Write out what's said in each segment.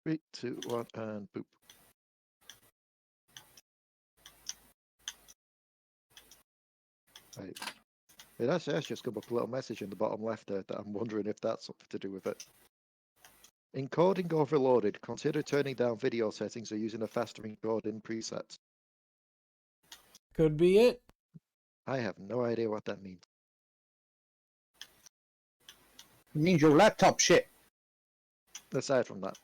3, 2, 1, and boop. Right. It actually has just come up a little message in the bottom left there that I'm wondering if that's something to do with it. Encoding overloaded. Consider turning down video settings or using a faster encoding preset. Could be it. I have no idea what that means. It means your laptop shit. Aside from that.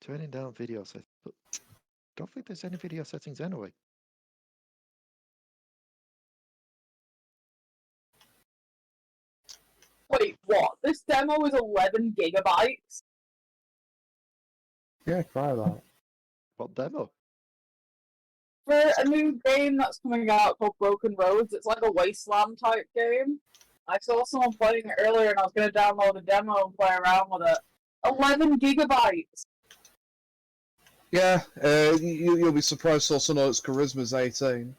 Turning down video settings. But don't think there's any video settings anyway. Wait, what? This demo is 11 gigabytes? Yeah, try that. What demo? For a new game that's coming out called Broken Roads, it's like a wasteland type game. I saw someone playing it earlier and I was going to download a demo and play around with it. 11 gigabytes! Yeah, you'll be surprised to also know its charisma's 18.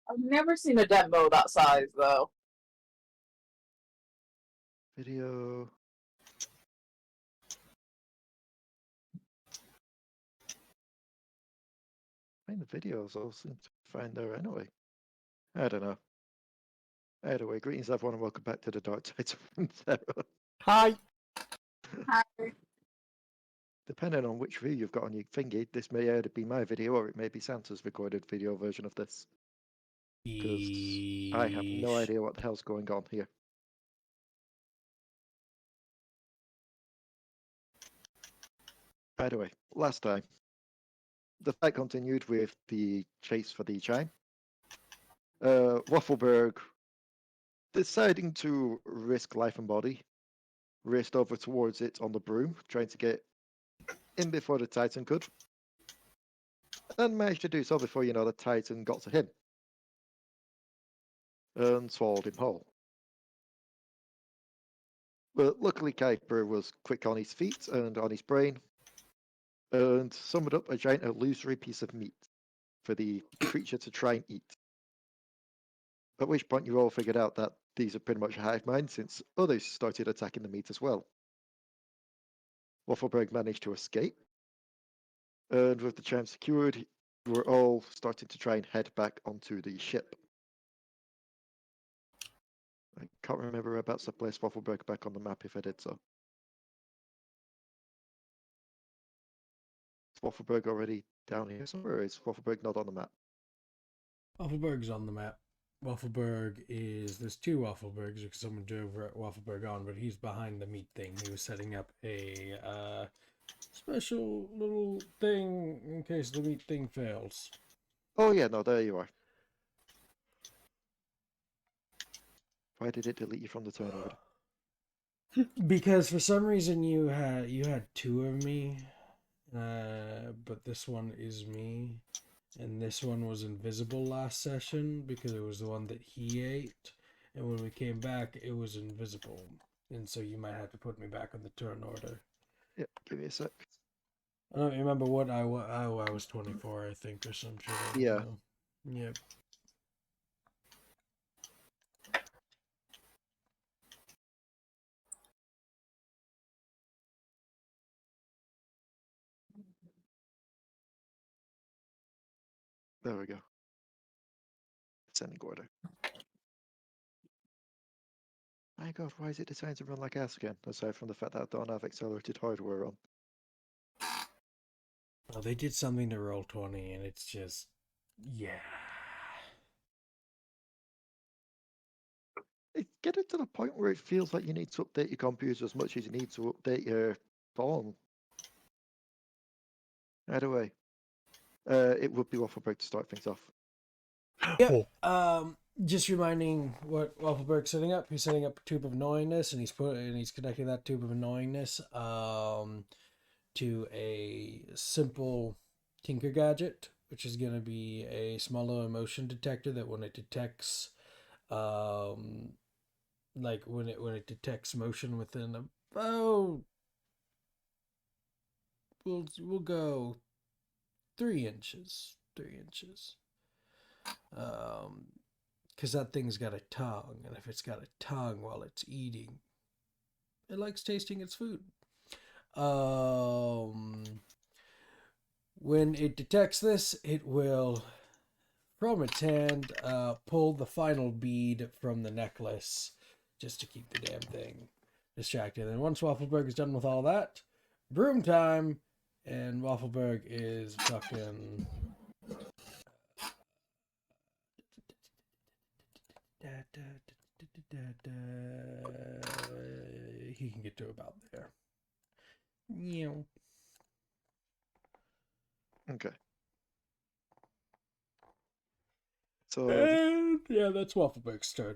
I've never seen a demo that size, though. Video. I mean, the videos all seem to be fine there anyway. I don't know. Either way, greetings everyone and welcome back to the Dark Tides of Runeterra. Hi. Hi. Depending on which view you've got on your thingy, this may either be my video or it may be Santa's recorded video version of this. Because I have no idea what the hell's going on here. By the way, last time, the fight continued with the chase for the chime. Wafflebyrg, deciding to risk life and body, raced over towards it on the broom, trying to get in before the Titan could. And managed to do so before, the Titan got to him. And swallowed him whole. But luckily Kuiper was quick on his feet and on his brain, and summoned up a giant illusory piece of meat for the creature to try and eat. At which point you all figured out that these are pretty much a hive mind since others started attacking the meat as well. Wafflebyrg managed to escape, and with the chime secured, we were all starting to try and head back onto the ship. I can't remember whereabouts I placed Wafflebyrg back on the map if I did so. Is Wafflebyrg already down here somewhere, or is Wafflebyrg not on the map? Wafflebyrg's on the map. Wafflebyrg is... There's two Wafflebyrgs because someone drove Wafflebyrg on, but he's behind the meat thing. He was setting up a special little thing in case the meat thing fails. Oh yeah, no, there you are. Why did it delete you from the turnover? Because for some reason you had two of me, but this one is me, and this one was invisible last session because it was the one that he ate, and when we came back it was invisible, and so you might have to put me back on the turn order. Yep, give me a sec. I don't remember what I was 24, I think, or some shit. Yeah. Yep. There we go. Sending order. My god, why is it designed to run like ass again? Aside from the fact that I don't have accelerated hardware on. Well, they did something to Roll20, and it's just... yeah. It's getting to the point where it feels like you need to update your computer as much as you need to update your phone. Either way, it would be Wafflebyrg to start things off. Yep. Just reminding what Wafflebyrg's setting up. He's setting up a tube of knowingness, and he's connecting that tube of knowingness to a simple tinker gadget, which is going to be a smaller motion detector that when it detects, like when it detects motion within about, we'll go 3 inches. Because that thing's got a tongue, and if it's got a tongue while it's eating, it likes tasting its food. When it detects this, it will, from its hand, pull the final bead from the necklace just to keep the damn thing distracted. And once Wafflebyrg is done with all that, broom time, and Wafflebyrg is fucking... He can get to about there. Yeah. Okay. So And yeah, that's Wafflebyrg's turn.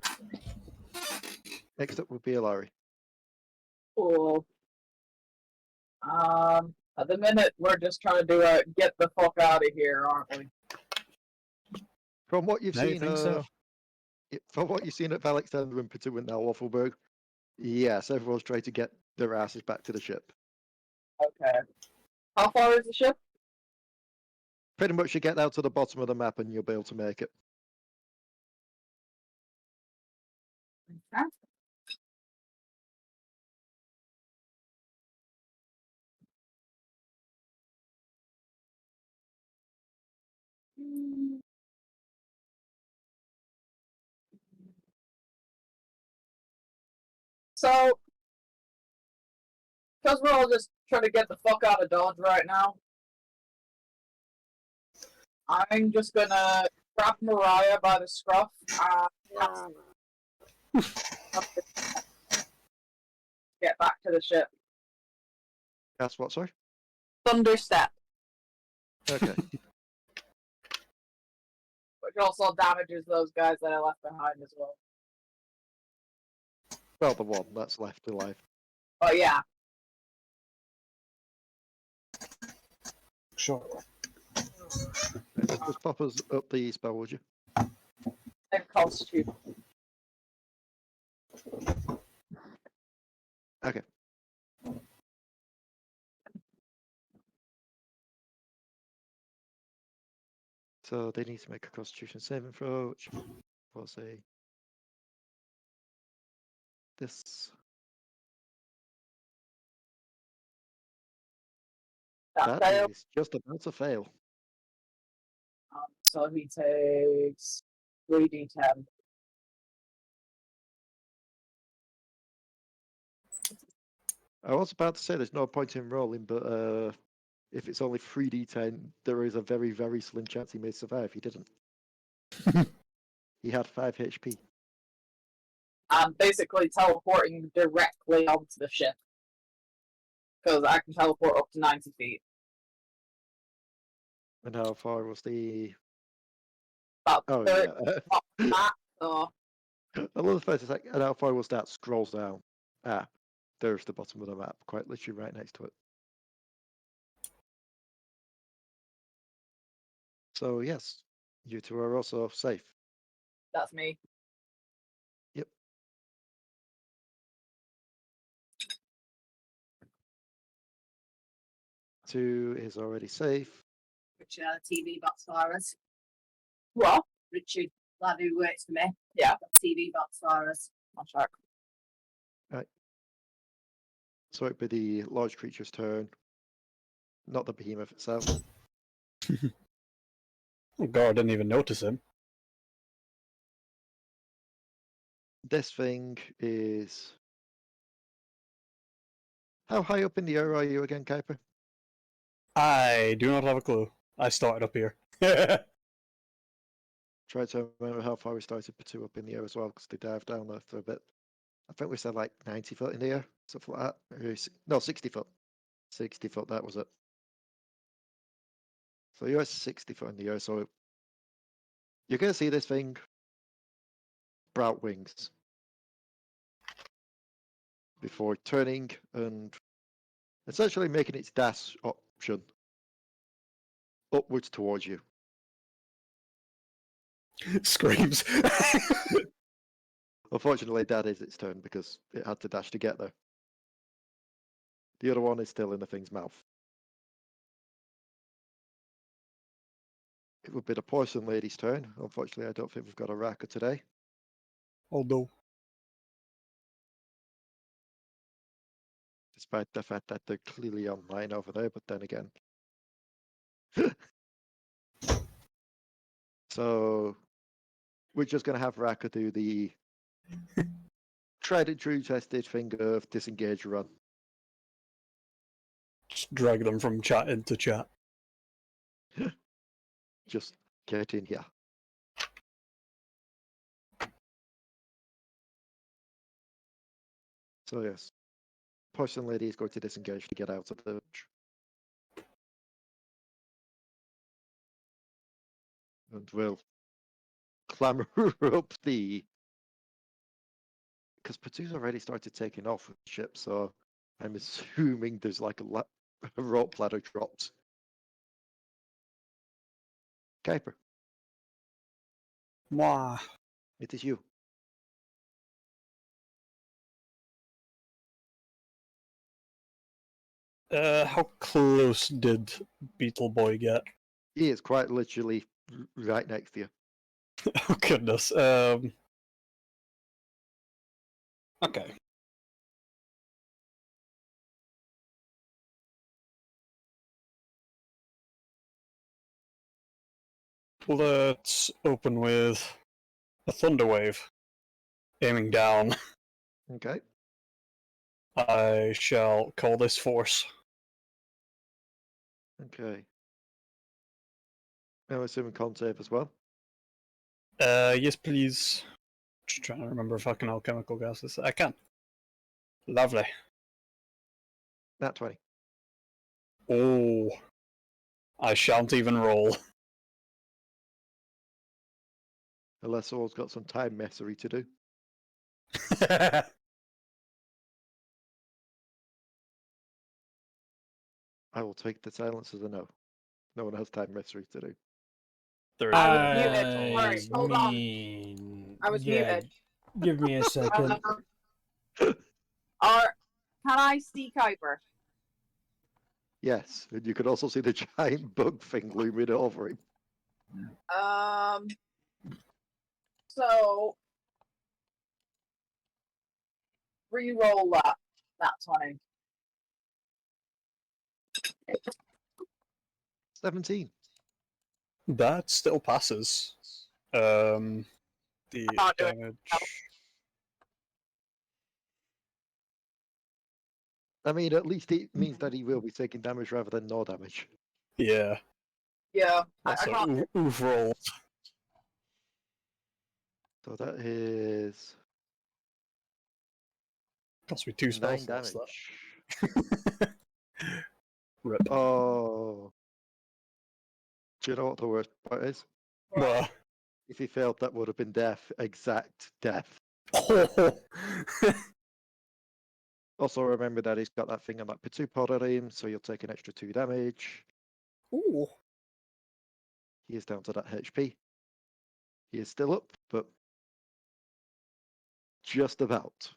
next up would be Alari. Cool. At the minute, we're just trying to do a get the fuck out of here, aren't we? From what you've No, you seen, think so? from what you've seen of Alekxander and Potoo and now Wafflebyrg, yes, everyone's trying to get their asses back to the ship. Okay. How far is the ship? Pretty much you get down to the bottom of the map and you'll be able to make it. Okay. So, because we're all just trying to get the fuck out of Dodge right now, I'm just gonna grab Mariah by the scruff and get back to the ship. That's what, sorry? Thunderstep, Okay. which also damages those guys that I left behind as well. Well, the one that's left alive. Oh yeah, Sure. Just pop us up the spell, would you? and costume. Okay. So they need to make a Constitution saving throw, which was a this. That That failed. is just about to fail. So he takes 3d10. I was about to say there's no point in rolling, but if it's only 3d10, there is a very, very slim chance he may survive. He didn't. He had 5 HP. I'm basically teleporting directly onto the ship. Because I can teleport up to 90 feet. And how far was the... About Oh, 30 yeah. that, so I love the first second. And how far was that? Scrolls down. Ah, there's the bottom of the map, quite literally right next to it. So, yes, you two are also safe. that's me. Yep. Two is already safe. Richard had a TV box for us. What? Richard, lad who works for me, Yeah. got a TV box for us. I'll check. So it'd be the large creature's turn, not the behemoth itself. Oh god, I didn't even notice him. This thing is... How high up in the air are you again, Kuiper? I do not have a clue. I started up here. Try to remember how far we started Potoo up in the air as well, because they dived down there for a bit. I think we said like 90 foot in the air, something like that. No, 60 foot. 60 foot, that was it. So you're at 60 foot in the air, so you're going to see this thing sprout wings before turning and essentially making its dash option upwards towards you. Screams. Unfortunately, that is its turn because it had to dash to get there. The other one is still in the thing's mouth. It would be the Poison Lady's turn. Unfortunately, I don't think we've got a Raka today. Oh no. Despite the fact that they're clearly online over there, but then again. So we're just going to have Raka do the tried and true tested thing of disengage run. Just drag them from chat into chat. Just get in here. So yes, Poison Lady is going to disengage to get out of the village. And we'll clamber up the... Because Potoo's already started taking off with the ship, so I'm assuming there's like a rope ladder dropped. Kuiper, Mwah. it is you. How close did Beetle Boy get? He is quite literally right next to you. Oh goodness. Okay. Let's open with a Thunder Wave. Aiming down. Okay. I shall call this Force. Okay. I'm assuming con save as well. Yes please. Just trying to remember if I can alchemical gases. I can. Lovely. Nat 20. Oh. I shan't even roll. Unless someone's got some time messery to do. I will take the silence as a no. No one has time messery to do. There I is was muted. no- Sorry, hold on. mean, I was yeah, muted. give me a second. Can I see Kuiper? Yes, and you can also see the giant bug thing looming over him. So re-roll that. That's fine. 17. That still passes. The can't do it. damage. I mean, at least it means that he will be taking damage rather than no damage. Yeah. Yeah, I That's a can't. oof roll. So that is Cost me 2 spell 9 slots, damage. that. Rip. Oh. Do you know what the worst part is? Well, If he failed, that would have been death. Exact death. oh. Also, remember that he's got that thing on that Potoo pod on him, so you'll take an extra 2 damage. Ooh. He is down to that HP. He is still up, but just about.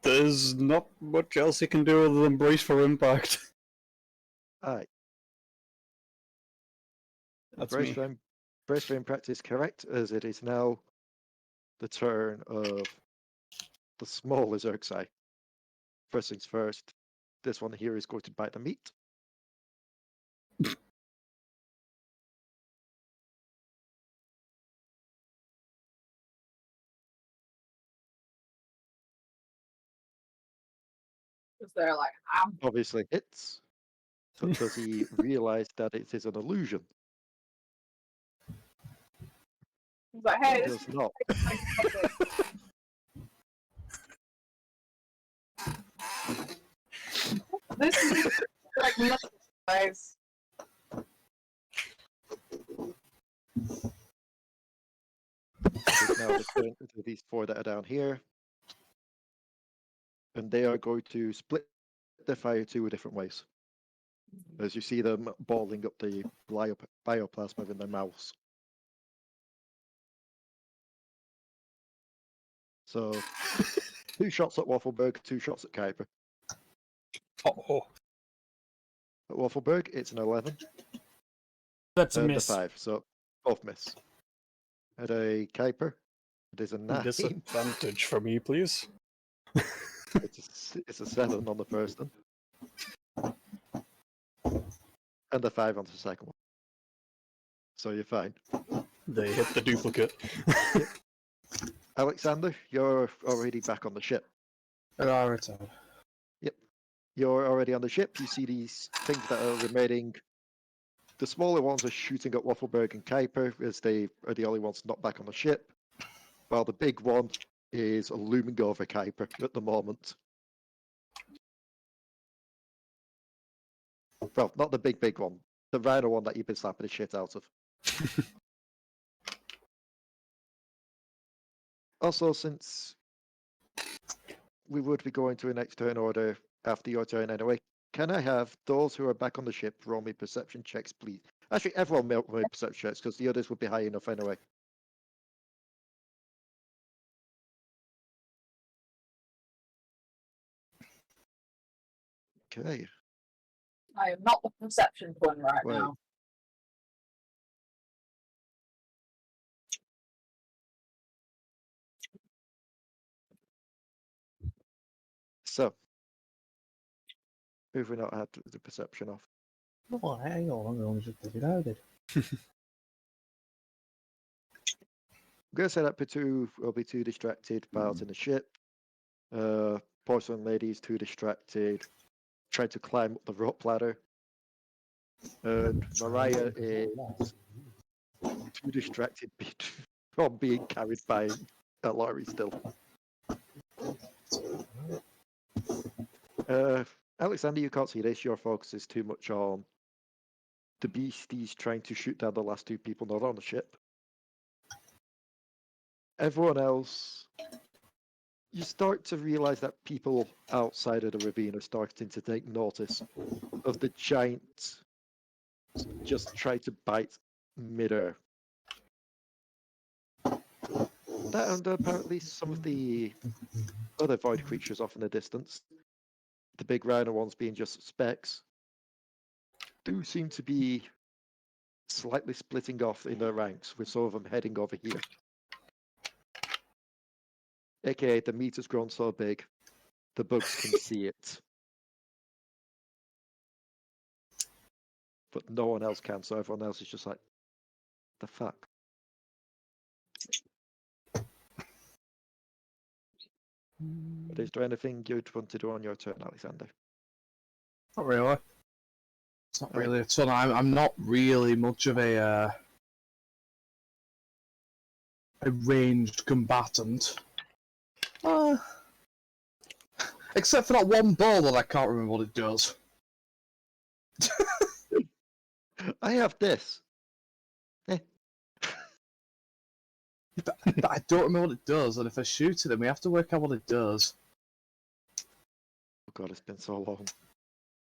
There's not much else he can do other than brace for impact. Alright. That's Brace me. for impact is correct, as it is now the turn of the smaller Xerxai. First things first, this one here is going to bite the meat. Because they're like, Obviously hits, but does he realize that it is an illusion? he's like, hey, He this does not. this is like nothing, guys. It's now the turn to these 4 that are down here. And they are going to split their fire 2 different ways. As you see them balling up the bioplasma in their mouths. So, 2 shots at Wafflebyrg, 2 shots at Kuiper. Oh. At Wafflebyrg, it's an 11 That's a and a miss. 5. So Both miss. And a Kuiper. It is a 9. Disadvantage for me, please. It's a 7 on the first one. And a 5 on the second one. So you're fine. They hit the duplicate. Alekxander, you're already back on the ship. Alright. Yep. You're already on the ship. You see these things that are remaining. The smaller ones are shooting at Wafflebyrg and Kuiper, as they are the only ones not back on the ship. While the big one is looming over Kuiper at the moment. Well, not the big one. The rhino one that you've been slapping the shit out of. Also, since we would be going to a next turn order after your turn anyway, can I have those who are back on the ship roll me perception checks, please? Actually, everyone roll me perception checks, because the others would be high enough anyway. Okay. I am not the perception one right Wait. now. So, who have we not had the perception of? Oh, hang on, I'm going to just put it out there. I'm going to say that Potoo will be too distracted piloting the ship. Porcelain Lady's too distracted trying to climb up the rope ladder. And Mariah is too distracted from being carried by Alari still. Alekxander, you can't see this. Your focus is too much on the beasties trying to shoot down the last 2 people not on the ship. Everyone else, you start to realize that people outside of the ravine are starting to take notice of the giant just try to bite midair. That and apparently some of the other void creatures off in the distance, the big rhino ones being just specks, do seem to be slightly splitting off in their ranks, with some of them heading over here. AKA, the meat has grown so big, the bugs can see it. But no one else can, so everyone else is just like, the fuck? But is there anything you'd want to do on your turn, Alekxander? Not really. It's not really a ton. I'm not really much of a ranged combatant. Except for that one ball that I can't remember what it does. I have this. But I don't remember what it does, and if I shoot it, then we have to work out what it does. Oh god, it's been so long.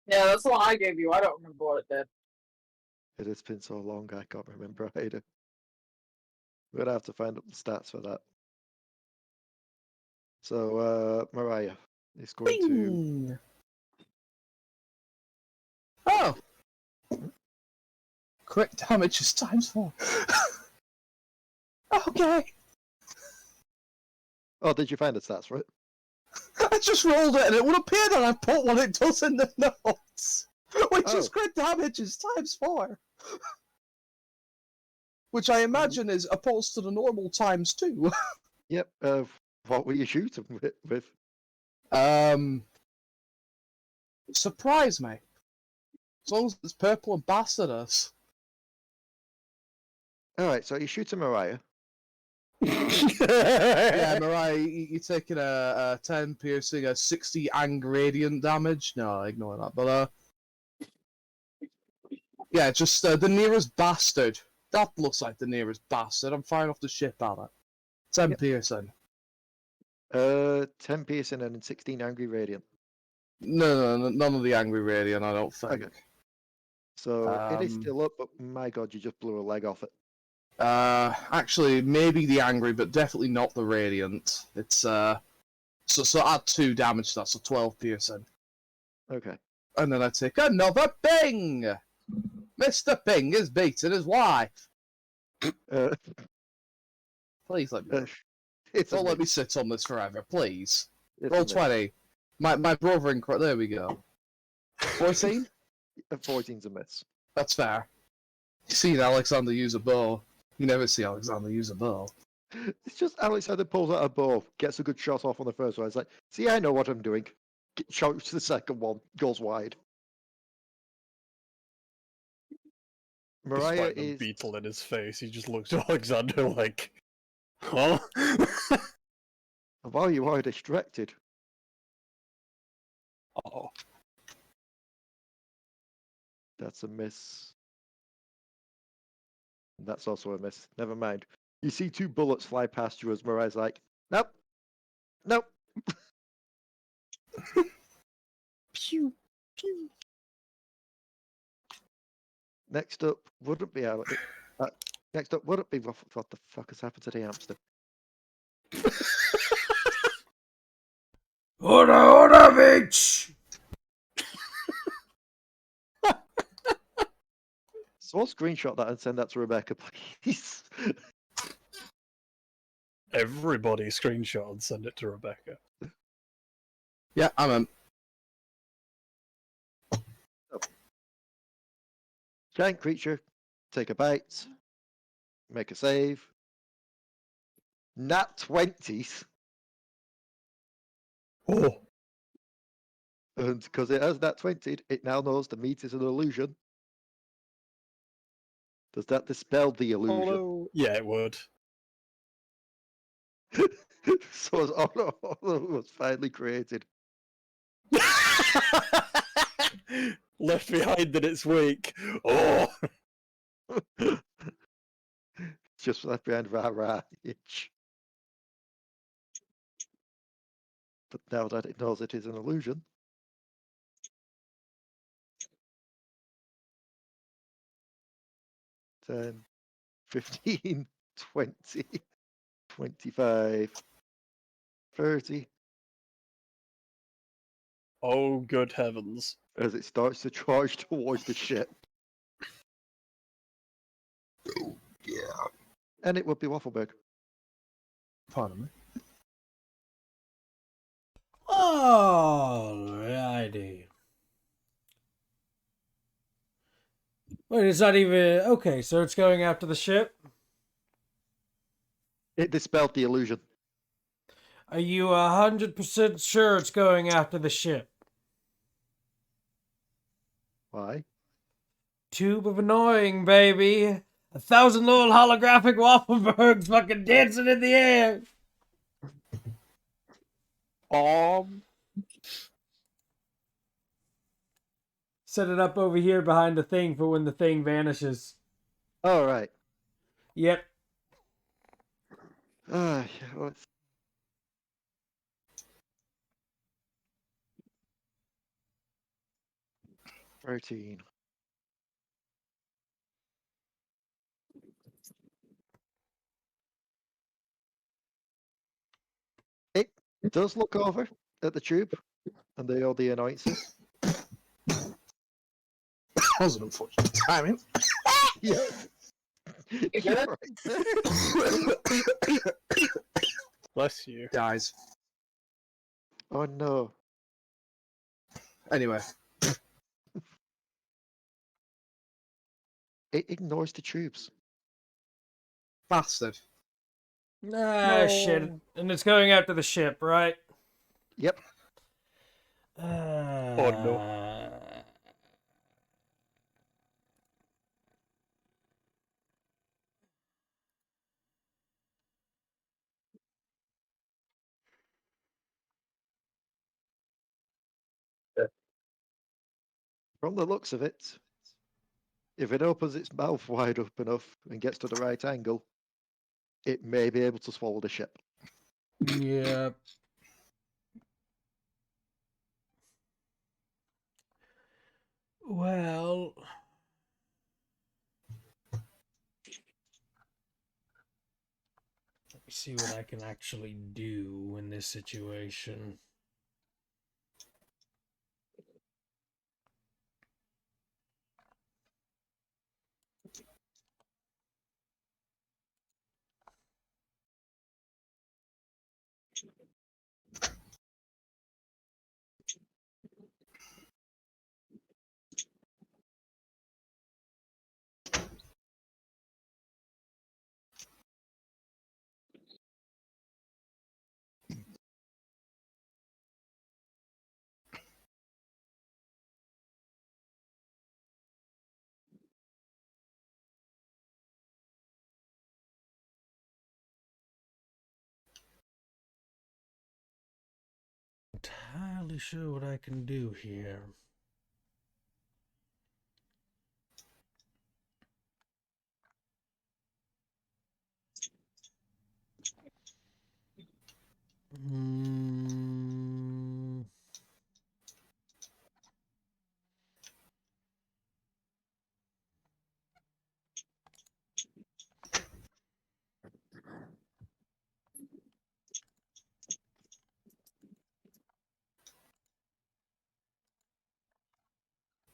Yeah, that's the one I gave you. I don't remember what it did. It has been so long, I can't remember either. We're gonna have to find up the stats for that. So, Mariah is going to... Bing! Oh! Crit damage is ×4. Okay. Oh, did you find the stats, right? I just rolled it and it would appear that I put what it does in the notes. Which is crit damage is ×4. Which I imagine is opposed to the normal ×2. Yep, what were you shooting with? Surprise me. As long as it's purple and bastardous. Alright, so you shoot at Mariah. Yeah, Mariah, you're taking a 10 piercing, a 60 angry radiant damage. No, ignore that. But yeah, just the nearest bastard. That looks like the nearest bastard. I'm firing off the ship at it. 10 piercing. 10 piercing and 16 angry radiant. No, none of the angry radiant, I don't think. Okay. So it is still up, but my god, you just blew a leg off it. Actually, maybe the angry, but definitely not the radiant. It's so add 2 damage to that, so 12 piercing. Okay. And then I take another ping! Mr. Ping is beating his wife. Uh, Please let me. it's a Don't let me miss. sit on this forever, please. It's Roll a miss. 20. My brother in. There we go. 14? 14's a miss. That's fair. You seen Alekxander use a bow. You never see Alekxander use a bow. It's just Alexander pulls out a bow, gets a good shot off on the first one. It's like, see, I know what I'm doing. Shouts to the second one, goes wide. Mariah Despite the is. beetle in his face, he just looks at Alexander like, huh? Wow, you are distracted. Oh, That's a miss. That's also a miss. Never mind. You see two bullets fly past you as Mariah's like, nope, nope. pew, pew. Next up wouldn't be Alex. Next up wouldn't be what the fuck has happened to the hamster? Order, bitch! So I'll screenshot that and send that to Rebecca, please. Everybody screenshot and send it to Rebecca. Yeah, I'm in. Giant creature, take a bite, make a save. Nat 20s, Oh, and because it has Nat 20'd, it now knows the meat is an illusion. Does that dispel the illusion? hello. Yeah, it would. So as honor was finally created. Left behind in its wake. Oh, Just left behind rah itch. But now that it knows it is an illusion. Ten, 15, 20, 25, 30, oh, good heavens! as it starts to charge towards the ship. Yeah. And it would be Wafflebyrg. Pardon me. Alrighty. Wait, it's not even... Okay, so it's going after the ship? It dispelled the illusion. Are you 100% sure it's going after the ship? Why? Tube of annoying, baby. 1,000 little holographic Wafflebyrgs fucking dancing in the air. Set it up over here behind the thing for when the thing vanishes. All right. Yep. Yeah, let's... Thirteen. It does look over at the tube and all the annoyances. That was an unfortunate timing. Yeah. You good? You're right. Bless you. Guys. Oh no. Anyway. It ignores the tubes. Bastard. Ah, shit. And it's going after the ship, right? Yep. Oh no. From the looks of it, if it opens its mouth wide up enough and gets to the right angle, it may be able to swallow the ship. Yep. Well... Let me see what I can actually do in this situation. entirely sure what I can do here. Hmm.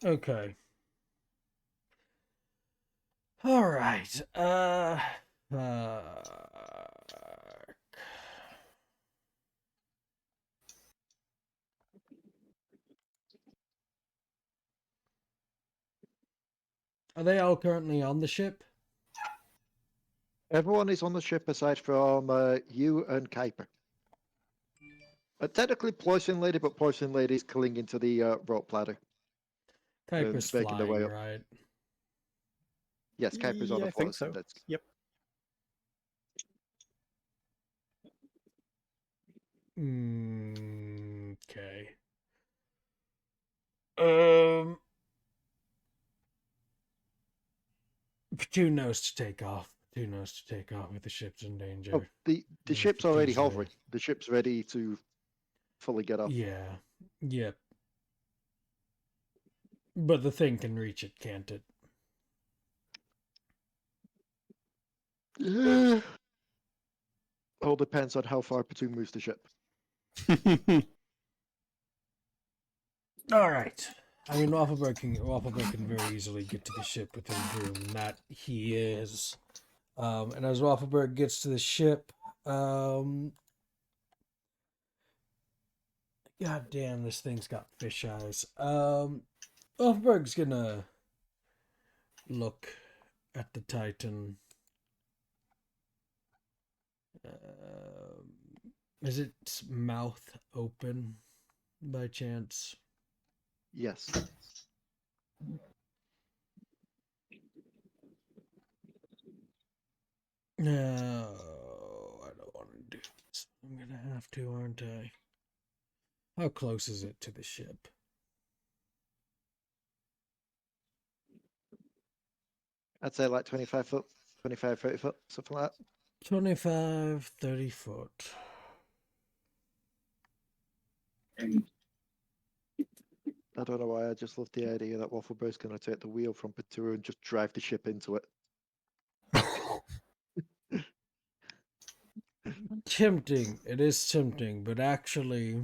Okay. All right. Are they all currently on the ship? Everyone is on the ship aside from you and Kuiper. Technically Poison Lady, but Poison Lady's clinging to the rope ladder. Kuiper's making their way flying, up. right? Yes, Kuiper's on Yeah, the I floor. think so. Yep. Okay. Potoo knows to take off. Potoo knows to take off if the ship's in danger. Oh, the Yeah, ship's already Potoo's there. hovering. The ship's ready to fully get off. Yeah. Yep. But the thing can reach it, can't it? All depends on how far Potoo moves the ship. All right. I mean, Wafflebyrg can very easily get to the ship within Broom. That he is. And as Wafflebyrg gets to the ship, God damn, this thing's got fish eyes. Wafflebyrg's gonna look at the Titan. Is its mouth open by chance? Yes. No, I don't want to do this. I'm gonna have to, aren't I? How close is it to the ship? I'd say like 25 foot, 25, 30 foot, something like that. 25, 30 foot. I don't know why, I just love the idea that Wafflebyrd's going to take the wheel from Potoo and just drive the ship into it. Tempting. It is tempting, but actually...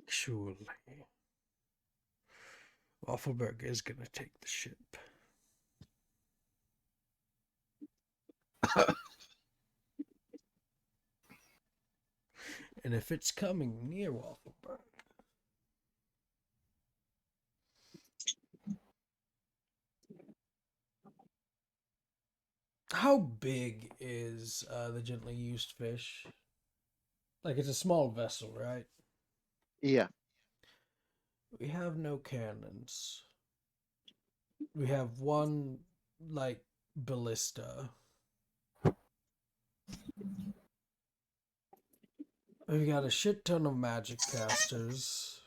Actually... Wafflebyrg is going to take the ship. And if it's coming near Wafflebyrg... How big is the gently used fish? Like, it's a small vessel, right? Yeah. We have no cannons. We have one, like, ballista. We've got a shit ton of magic casters.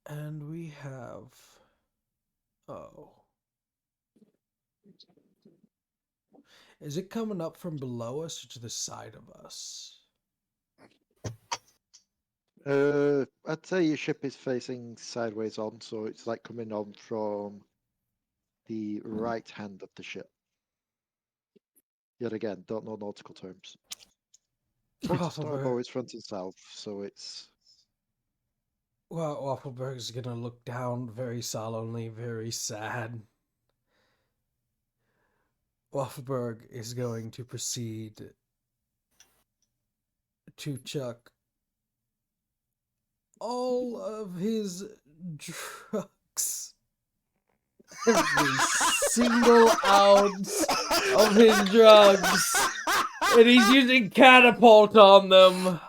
And we have... Oh. Is it coming up from below us or to the side of us? I'd say your ship is facing sideways on, so it's like coming on from the right hand of the ship. Yet again, don't know nautical terms. Port to starboard is front and south, so it's... Well, Wafflebyrg is gonna look down very solemnly, very sad. Wafflebyrg is going to proceed to chuck all of his drugs, every single ounce of his drugs, and he's using catapult on them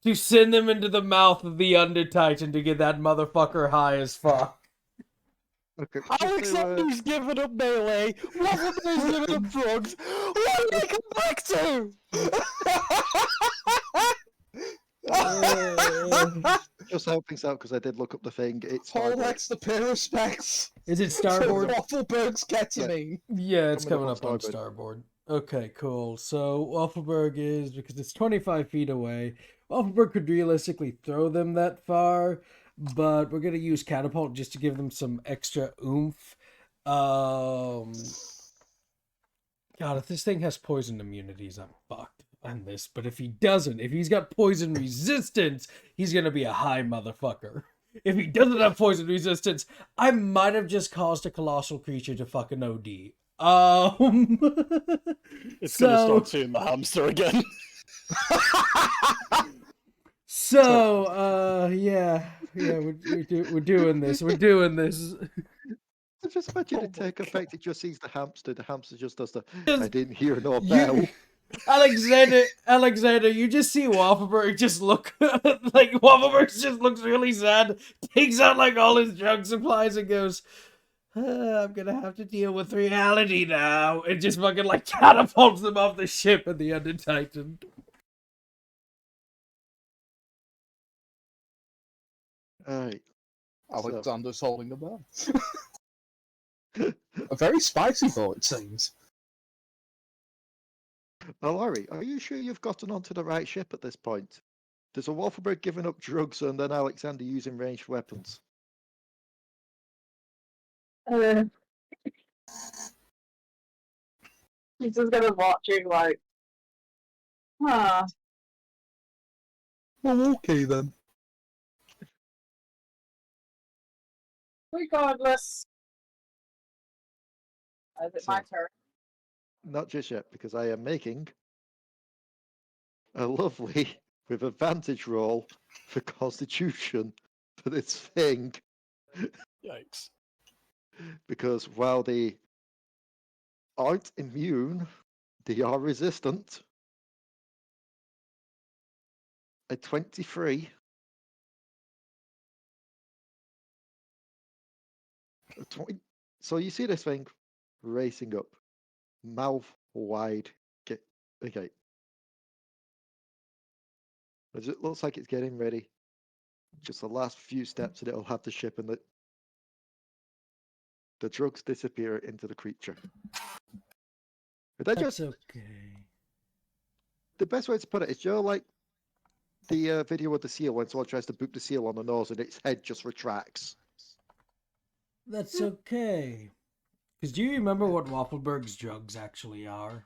to send them into the mouth of the Under-Titan to get that motherfucker high as fuck. Okay, just to, Alexander's given up melee. Wafflebyrd's given up drugs. What did I come back to? just help things out because I did look up the thing. It's Paul starboard. likes to pay respects. Is it to starboard? Wafflebyrg's ketamine. Yeah, it's Coming coming up up on on starboard. Okay, cool. So Wafflebyrg is, because it's 25 feet away, Wafflebyrg could realistically throw them that far, but we're going to use catapult just to give them some extra oomph. God, if this thing has poison immunities, I'm fucked on this. But if he doesn't, if he's got poison resistance, he's going to be a high motherfucker. If he doesn't have poison resistance, I might have just caused a colossal creature to fucking OD. It's gonna start seeing the hamster again. Yeah, we're doing this. We're doing this. I just imagine Oh it my take effect. It just sees the hamster. The hamster just does the. Just- I didn't hear no bell. Alexander, you just see Wafflebyrg just look like Wafflebyrg just looks really sad, takes out like all his drug supplies and goes, I'm gonna have to deal with reality now, and just fucking like catapults them off the ship and the Under-Titan. Alright. Alexander's holding the bell. A very spicy thought, it seems. Alari, are you sure you've gotten onto the right ship at this point? There's a Wafflebyrg giving up drugs and then Alexander using ranged weapons. He's just gonna watching like, huh. Well, okay then. Regardless. Is it my turn? Not just yet, because I am making a lovely, with advantage roll for Constitution for this thing. Yikes. Because while they aren't immune, they are resistant. A 23. A 20. So you see this thing racing up, mouth wide. Okay. As it looks like it's getting ready. Just the last few steps and it'll have the ship and the drugs disappear into the creature. But that That's just okay. the best way to put it is, you know, like the video with the seal when someone tries to boot the seal on the nose and its head just retracts. That's okay. Because do you remember what Wafflebyrg's drugs actually are?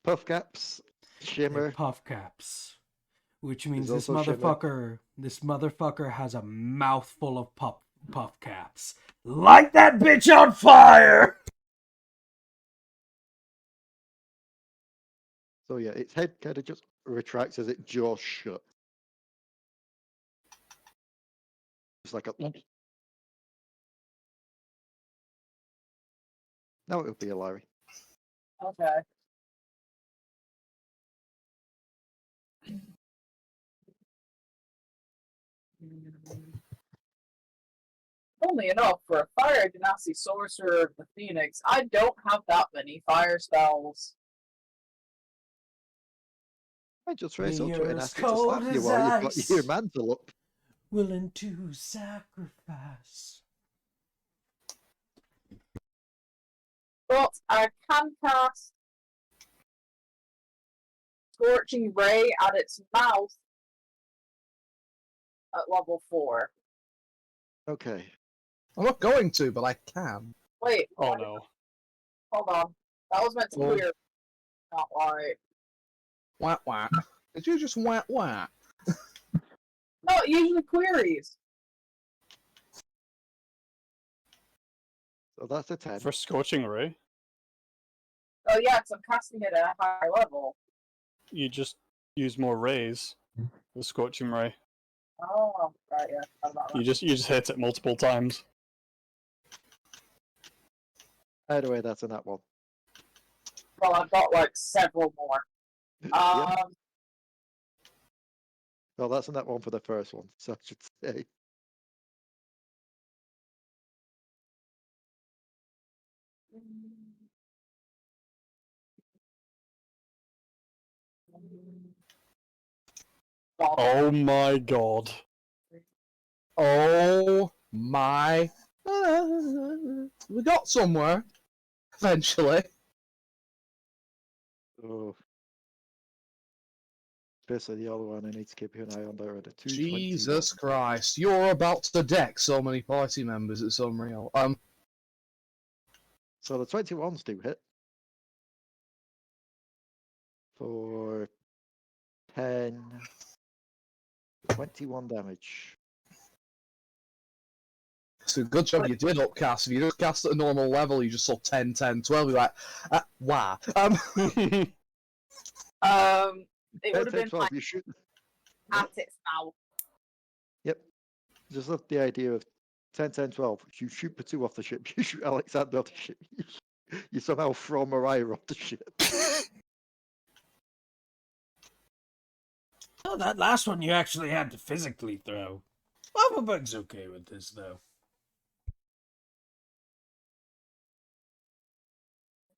Puff caps, They're shimmer. puff caps. Which means There's this also motherfucker has a mouthful of puff caps. Light that bitch on fire! So yeah, its head kind of just retracts as it jaws shut. It's like a. Now it'll be a Larry. Okay. Only enough for a fire Genasi sorcerer of the Phoenix. I don't have that many fire spells. I just race up to it You're and as ask it to slap cold you as while you've got ice. your mantle up. Willing to sacrifice. But I can cast Scorching Ray at its mouth at level 4. Okay. I'm not going to, but I can. Wait, Oh what? no. Hold on. That was meant to Oh. clear. Not right. Wah wah. Did you just wah wah? No, it usually queries. So that's a 10. For Scorching Ray, Oh yeah, because I'm casting it at a higher level. you just use more rays. The Scorching Ray. Oh, right, yeah. I'm not You right. just hit it multiple times. Either way, that's a nat one. Well, I've got like several more. Yep. Well, that's not one for the first one, so I should say. Oh my god. Oh my! We got somewhere eventually. Oh. Especially the other one, I need to keep an eye on there at a 221. Jesus Christ! You're about to deck so many party members. It's unreal. So the 21s do hit for 10, 21 damage. So good job you did upcast. If you just cast at a normal level, you just saw 10, 10, 12. You're like, wow. It 10, would have 10, been 12, like you shoot. at its mouth. Yep. Just love the idea of 10, 10, 12. You shoot Potoo off the ship. You shoot Alekxander off the ship. You somehow throw Mariah off the ship. Oh, that last one you actually had to physically throw. Wafflebyrg's okay with this, though.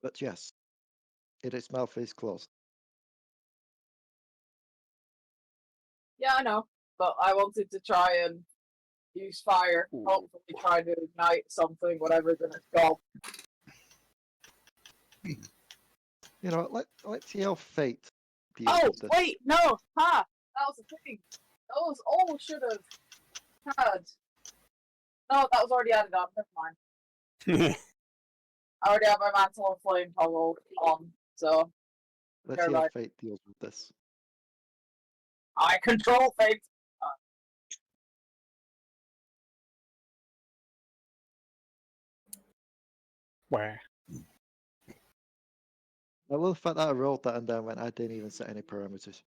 But yes, its mouth is closed. Yeah, I know. But I wanted to try and use fire. Hopefully try to ignite something, whatever's in its gob. You know, let's see how fate deals Oh, with this. wait, no! Ha! That was a thing! Those all should have had. No, that was already added on. Never mind. I already have my mantle and flame toggle on, so Let's see how right. fate deals with this. I control fate. Where? I love the fact that I rolled that and then went, I didn't even set any parameters.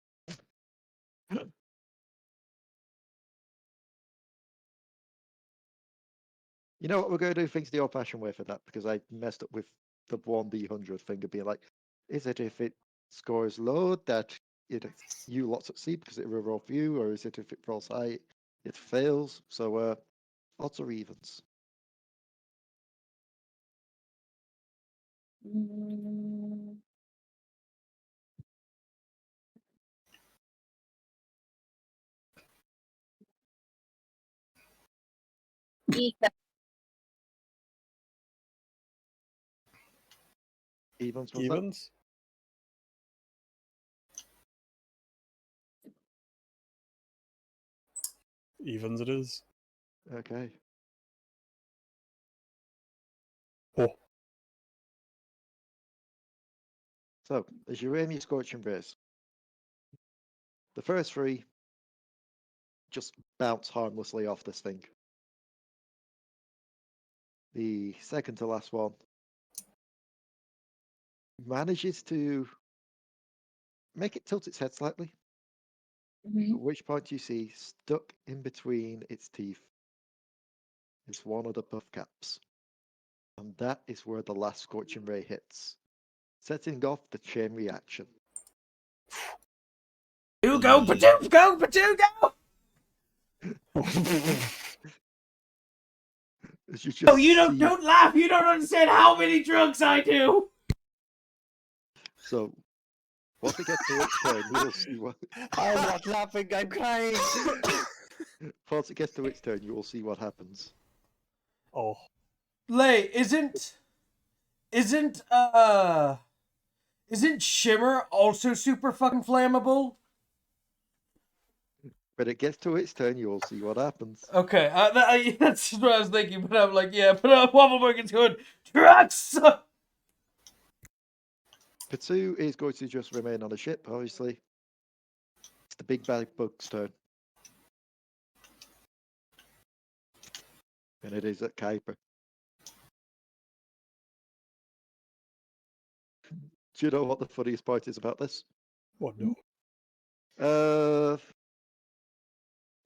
You know what, we're going to do things the old-fashioned way for that, because I messed up with the 1d100 thing of being like, is it if it scores low that you lot succeed because it will roll for you, or is it if it rolls high, it fails? So, odds or evens? Evens was Evens? Evens it is. that? Okay. Oh. So, as you aim your Scorching Rays, the first three just bounce harmlessly off this thing. The second to last one manages to make it tilt its head slightly, at which point you see stuck in between its teeth is one of the buff caps. And that is where the last Scorching Ray hits, setting off the chain reaction. You go, Potoo, go, Potoo, go! As you just No, you see... don't laugh. You don't understand how many drugs I do. So, once it gets to its turn, you'll see what... I'm not laughing, I'm crying! Once it gets to its turn, you will see what happens. Oh. Lay, isn't Shimmer also super fucking flammable? When it gets to its turn, you'll see what happens. Okay, that's what I was thinking, but I'm like, yeah, but Wafflebyrg is good. Drugs! Potoo is going to just remain on the ship, obviously. It's the big bad bug's turn. And it is at Kuiper. Do you know what the funniest part is about this? What no?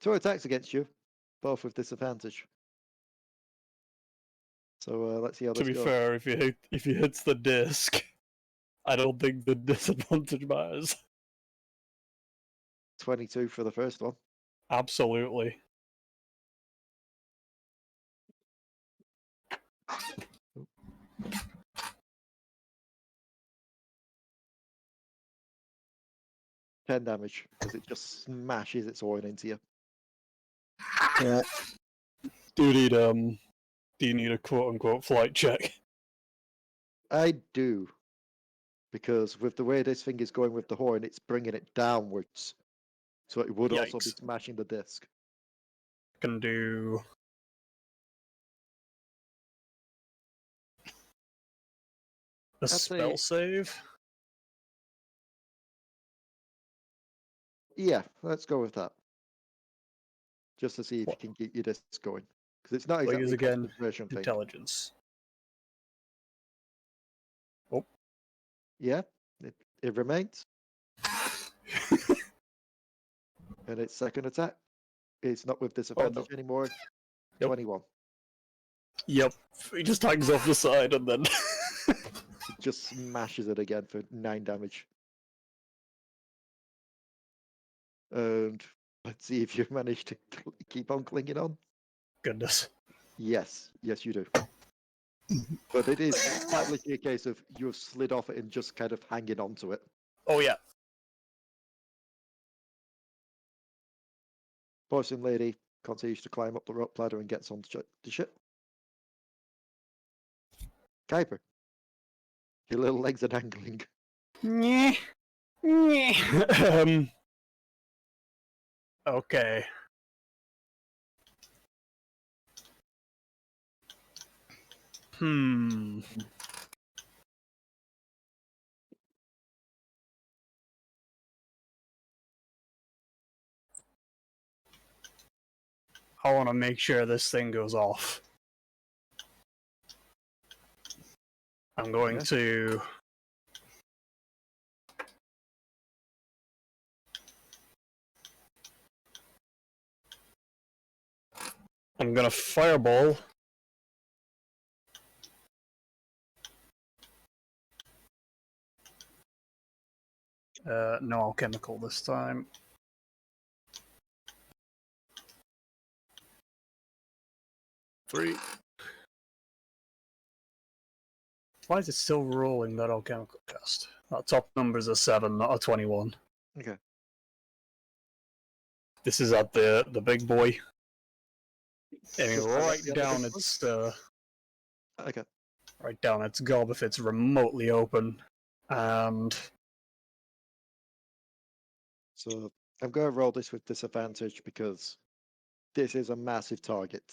2 attacks against you, both with disadvantage. So let's see how To this be goes. fair, if he hits the disc, I don't think the disadvantage matters. 22 for the first one. Absolutely. Ten damage as it just smashes its horn into you. Yeah. Do you need a quote unquote flight check? I do. Because with the way this thing is going with the horn, it's bringing it downwards. So it would also be Yikes. smashing the disc. Can do a I'd say- spell save. Yeah, let's go with that. Just to see if What? you can keep your discs going. Because it's not What exactly is a again? concentration thing. Intelligence. Yeah, it remains. And its second attack is not with disadvantage anymore. Yep. 21. Yep. He just hangs off the side and then It just smashes it again for 9 damage. And let's see if you manage to keep on clinging on. goodness. Yes, yes, you do. But it is quite literally a case of you've slid off it and just kind of hanging onto it. Oh yeah. Porcelain Lady continues to climb up the rope ladder and gets on the ship. Kuiper, your little legs are dangling. Okay. I want to make sure this thing goes off. I'm going to... I'm gonna fireball. No alchemical this time. Three. Why is it still rolling that alchemical cast? That top number's a 7, not a 21. Okay. This is at the big boy. Aiming Just right the other down big boy? its Okay. right down its gob if it's remotely open. And So I'm going to roll this with disadvantage because this is a massive target.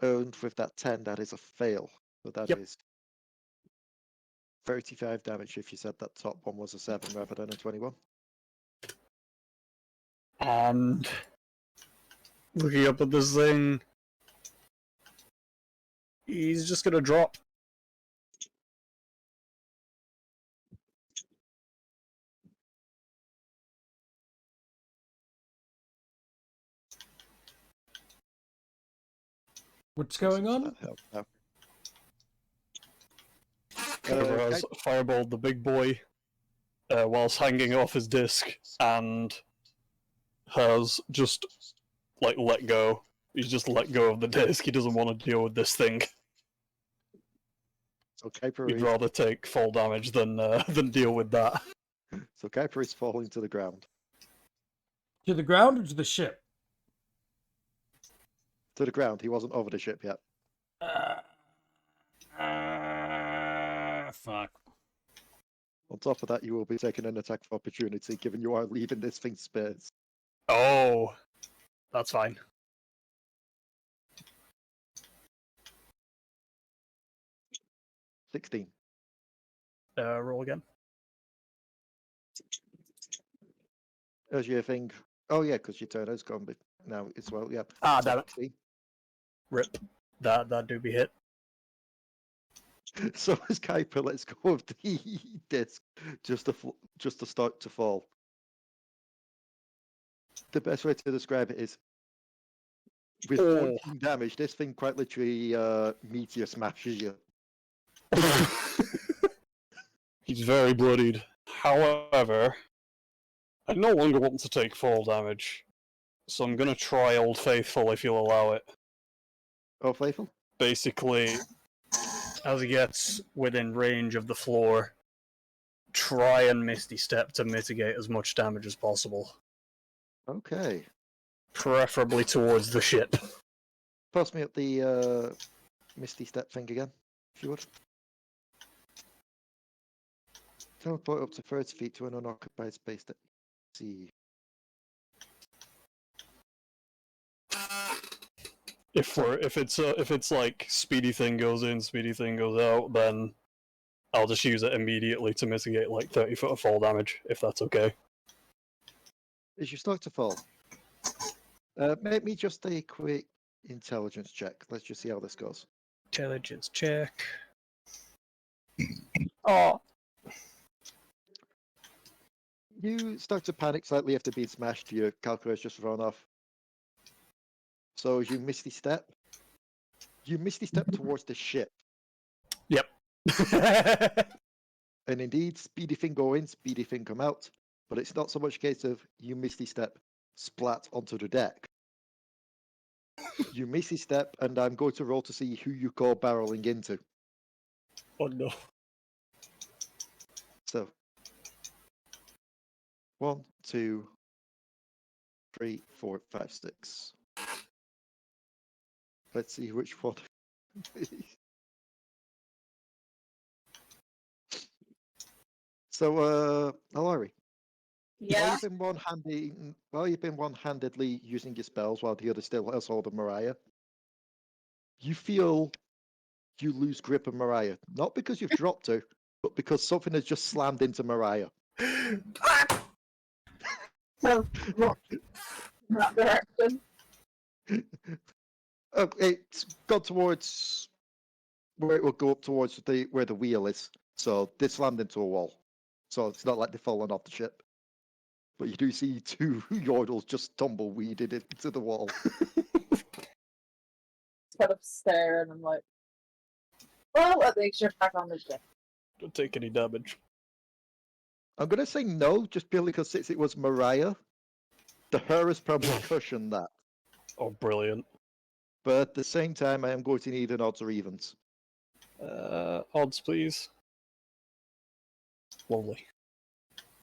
And with that 10, that is a fail. So that Yep. is 35 damage if you said that top one was a 7 rather than a 21. and looking up at this thing, he's just gonna drop. What's going on? That helped out. Kuiper has fireballed the big boy whilst hanging off his disc and has just like let go. He's just let go of the disc. He doesn't want to deal with this thing. So Kuiper He'd is, rather take fall damage than deal with that. so Kuiper is falling to the ground. To the ground or to the ship? To the ground. He wasn't over the ship yet. Fuck. On top of that, you will be taking an attack of opportunity, given you are leaving this thing's space. Oh, that's fine. $16. Roll again. As your thing. Oh yeah, because your turn has gone now as well. Yeah. Ah, damn it. 16. Rip. That do be hit. So as Kuiper lets go of the disc, just to start to fall. The best way to describe it is, with 14 damage, this thing quite literally meteor smashes you. He's very bloodied. However, I no longer want to take fall damage, so I'm gonna try Old Faithful if you'll allow it. Oh, Faithful? Basically, as he gets within range of the floor, try and Misty Step to mitigate as much damage as possible. Okay. Preferably towards the ship. Pass me up the Misty Step thing again, if you would. Teleport up to 30 feet to an unoccupied space that see. If it's like speedy thing goes in, speedy thing goes out, then I'll just use it immediately to mitigate like 30 foot of fall damage, if that's okay. As you start to fall, make me just a quick intelligence check. Let's just see how this goes. Intelligence check. Oh. You start to panic slightly after being smashed. Your calculator's just run off. So as you misty step towards the ship. Yep. And indeed, speedy thing go in, speedy thing come out. But it's not so much a case of you misty step splat onto the deck. You misty step, and I'm going to roll to see who you go barreling into. Oh no. So 1, 2, 3, 4, 5, 6. Let's see which one. So, Alari, Yeah. while you've been one-handedly using your spells while the other still has hold of Mariah, you feel you lose grip of Mariah. Not because you've dropped her, but because something has just slammed into Mariah. So, look, that direction. It's gone towards where it will go up towards where the wheel is. So they slammed into a wall. So it's not like they've fallen off the ship. But you do see 2 Yordles just tumbleweeded into the wall. Kind of stare, and I'm like, well, at least you're back on the ship. Don't take any damage. I'm going to say no, just purely because since it was Mariah, the her is probably cushioned that. Oh, brilliant. But at the same time, I am going to need an odds or evens. Odds, please. Lovely.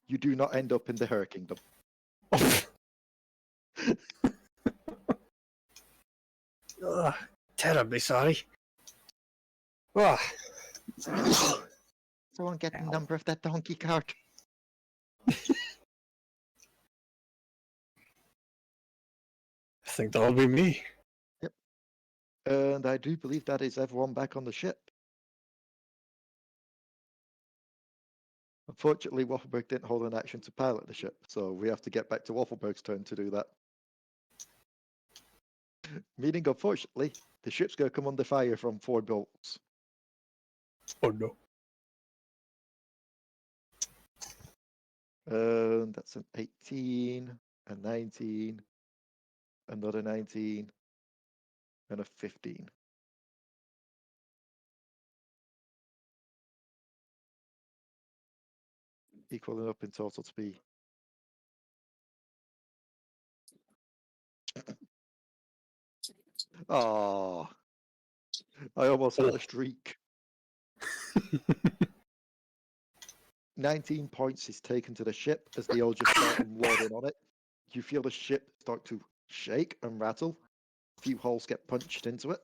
You do not end up in the Her Kingdom. Terribly sorry. Ah. Someone get the number of that donkey cart. I think that'll be me. Yep. And I do believe that is everyone back on the ship. Unfortunately, Wafflebyrg didn't hold an action to pilot the ship, so we have to get back to Wafflebyrg's turn to do that. Meaning, unfortunately, the ship's going to come under fire from 4 bolts. Oh no. And that's an 18, a 19, another 19, and a 15. Equaling up in total to be oh, I almost had a streak. 19 points is taken to the ship as they all just start unloading on it. You feel the ship start to shake and rattle. A few holes get punched into it.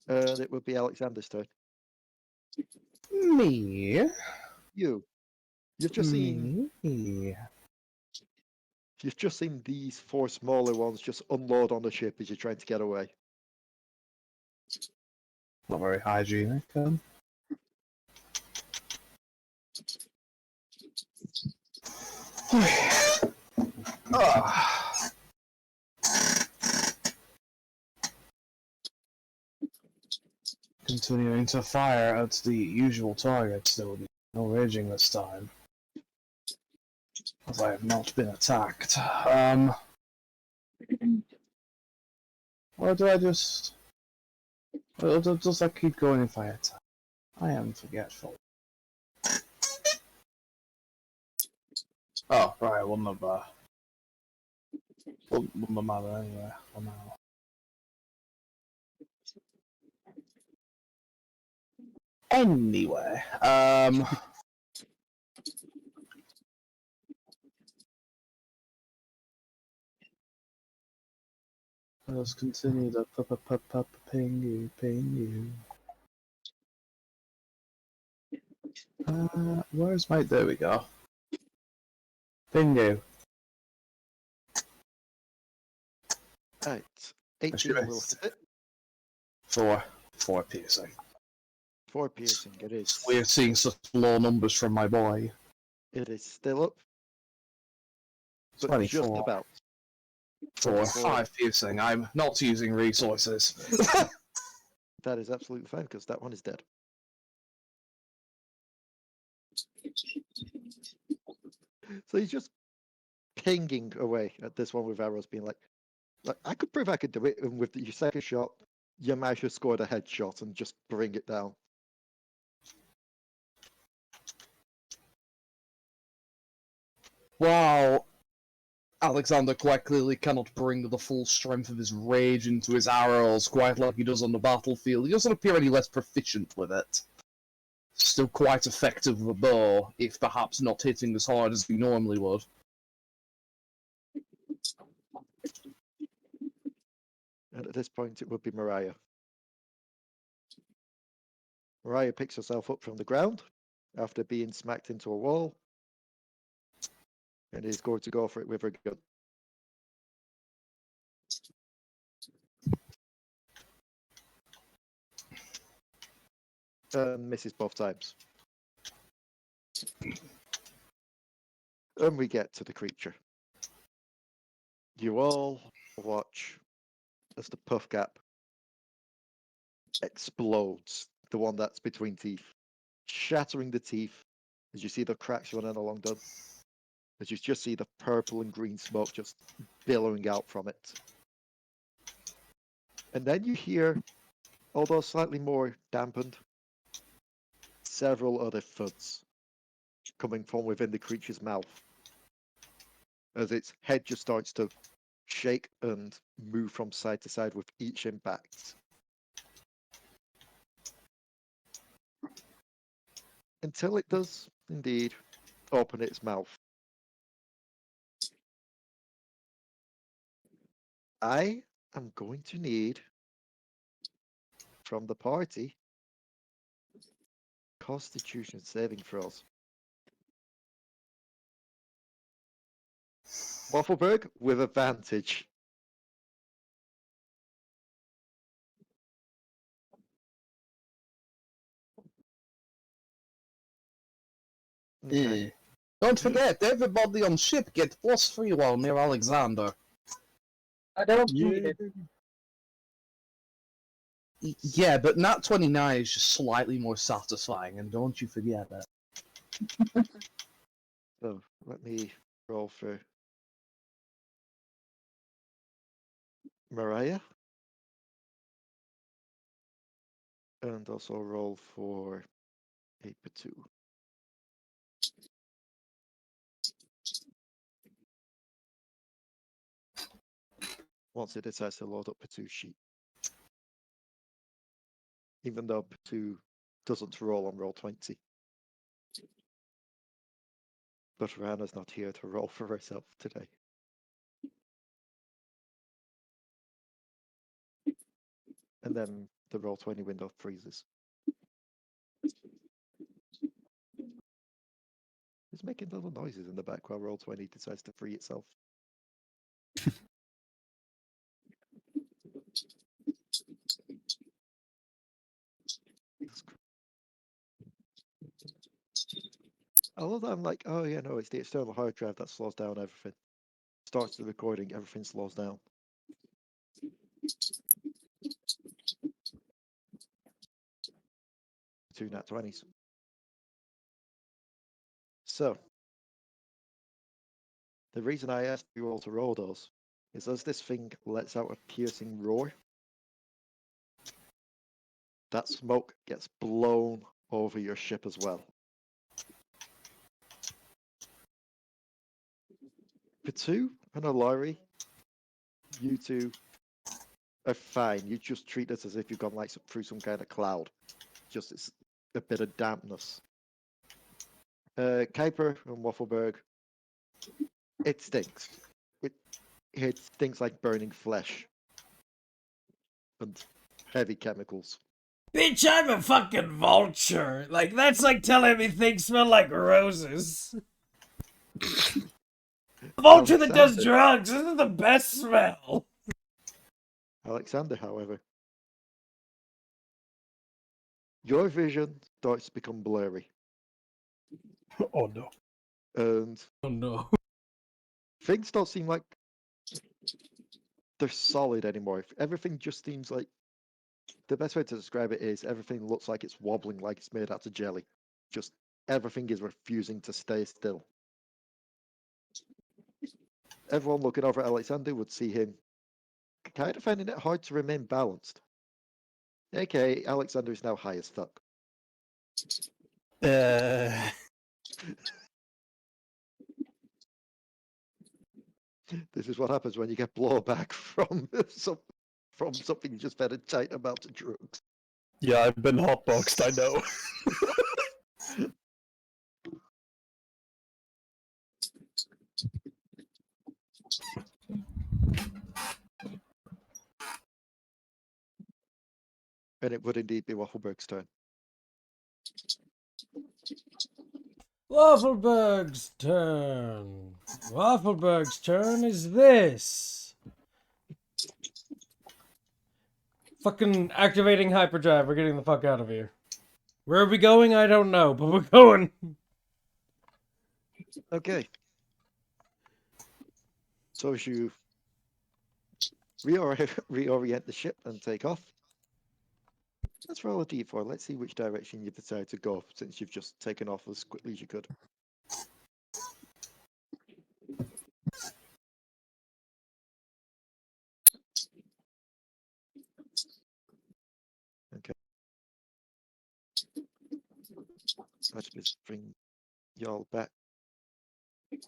And it will be Alekxander's turn. Me? You've just seen Me? you've just seen these 4 smaller ones just unload on the ship as you're trying to get away. Not very hygienic, Continuing to fire at the usual targets, there will be no raging this time. As I have not been attacked. Or do I just... Or does I keep going if I attack? I am forgetful. Oh, right, wouldn't have matter anyway, for now. Anyway, let's continue the ping you. Where's my... There we go. Ping you. Right. 18 will hit it. 4 piercing. 4 piercing. It is. We're seeing such low numbers from my boy. It is still up. But 24. just about. 4. 24. 5 piercing. I'm not using resources. That is absolutely fine because that one is dead. So he's just pinging away at this one with arrows, being like I could prove I could do it, and with your second shot, you might have scored a headshot and just bring it down. Wow. Alekxander quite clearly cannot bring the full strength of his rage into his arrows, quite like he does on the battlefield. He doesn't appear any less proficient with it. Still quite effective with a bow, if perhaps not hitting as hard as he normally would. And at this point, it would be Mariah. Mariah picks herself up from the ground after being smacked into a wall, and is going to go for it with her gun. Misses both times. And we get to the creature. You all watch as the puff gap explodes, the one that's between teeth, shattering the teeth as you see the cracks running along them, as you just see the purple and green smoke just billowing out from it. And then you hear, although slightly more dampened, several other thuds coming from within the creature's mouth, as its head just starts to shake and move from side to side with each impact. Until it does, indeed, open its mouth. I am going to need, from the party, Constitution saving throws. Wafflebyrg with advantage. Okay. Don't forget, everybody on ship gets +3 while near Alekxander. I don't need it. Yeah, but Nat 29 is just slightly more satisfying, and don't you forget that. So let me roll for Mariah. And also roll for a Potoo. Once it decides to load up Potoo's sheet. Even though Potoo doesn't roll on roll 20. But Ranna's not here to roll for herself today. And then the roll 20 window freezes. It's making little noises in the back while roll 20 decides to free itself. I love that. I'm like, oh yeah, no, it's the external hard drive that slows down everything. Starts the recording, everything slows down. 2 nat 20s. So, the reason I asked you all to roll those is as this thing lets out a piercing roar that smoke gets blown over your ship as well. Potoo and Alari, you two are fine. You just treat this as if you've gone like through some kind of cloud. Just it's a bit of dampness. Kuiper and Wafflebyrg, it stinks. It stinks like burning flesh and heavy chemicals. Bitch, I'm a fucking vulture. Like, that's like telling me things smell like roses. A vulture that does Alekxander. drugs. This is the best smell. Alekxander, however, your vision starts to become blurry, Oh no. and Oh no. things don't seem like they're solid anymore. Everything just seems like the best way to describe it is everything looks like it's wobbling, like it's made out of jelly. Just everything is refusing to stay still. Everyone looking over at Alekxander would see him kind of finding it hard to remain balanced. Okay, Alekxander is now high as fuck. This is what happens when you get blowback from something you just fed a tight amount of drugs. Yeah, I've been hotboxed, I know. And it would indeed be Wafflebyrg's turn. Wafflebyrg's turn. Wafflebyrg's turn is this. Fucking activating hyperdrive. We're getting the fuck out of here. Where are we going? I don't know, but we're going. Okay. So as you reorient the ship and take off, let's roll a d4. Let's see which direction you decide to go, since you've just taken off as quickly as you could. Okay. Let's just bring y'all back to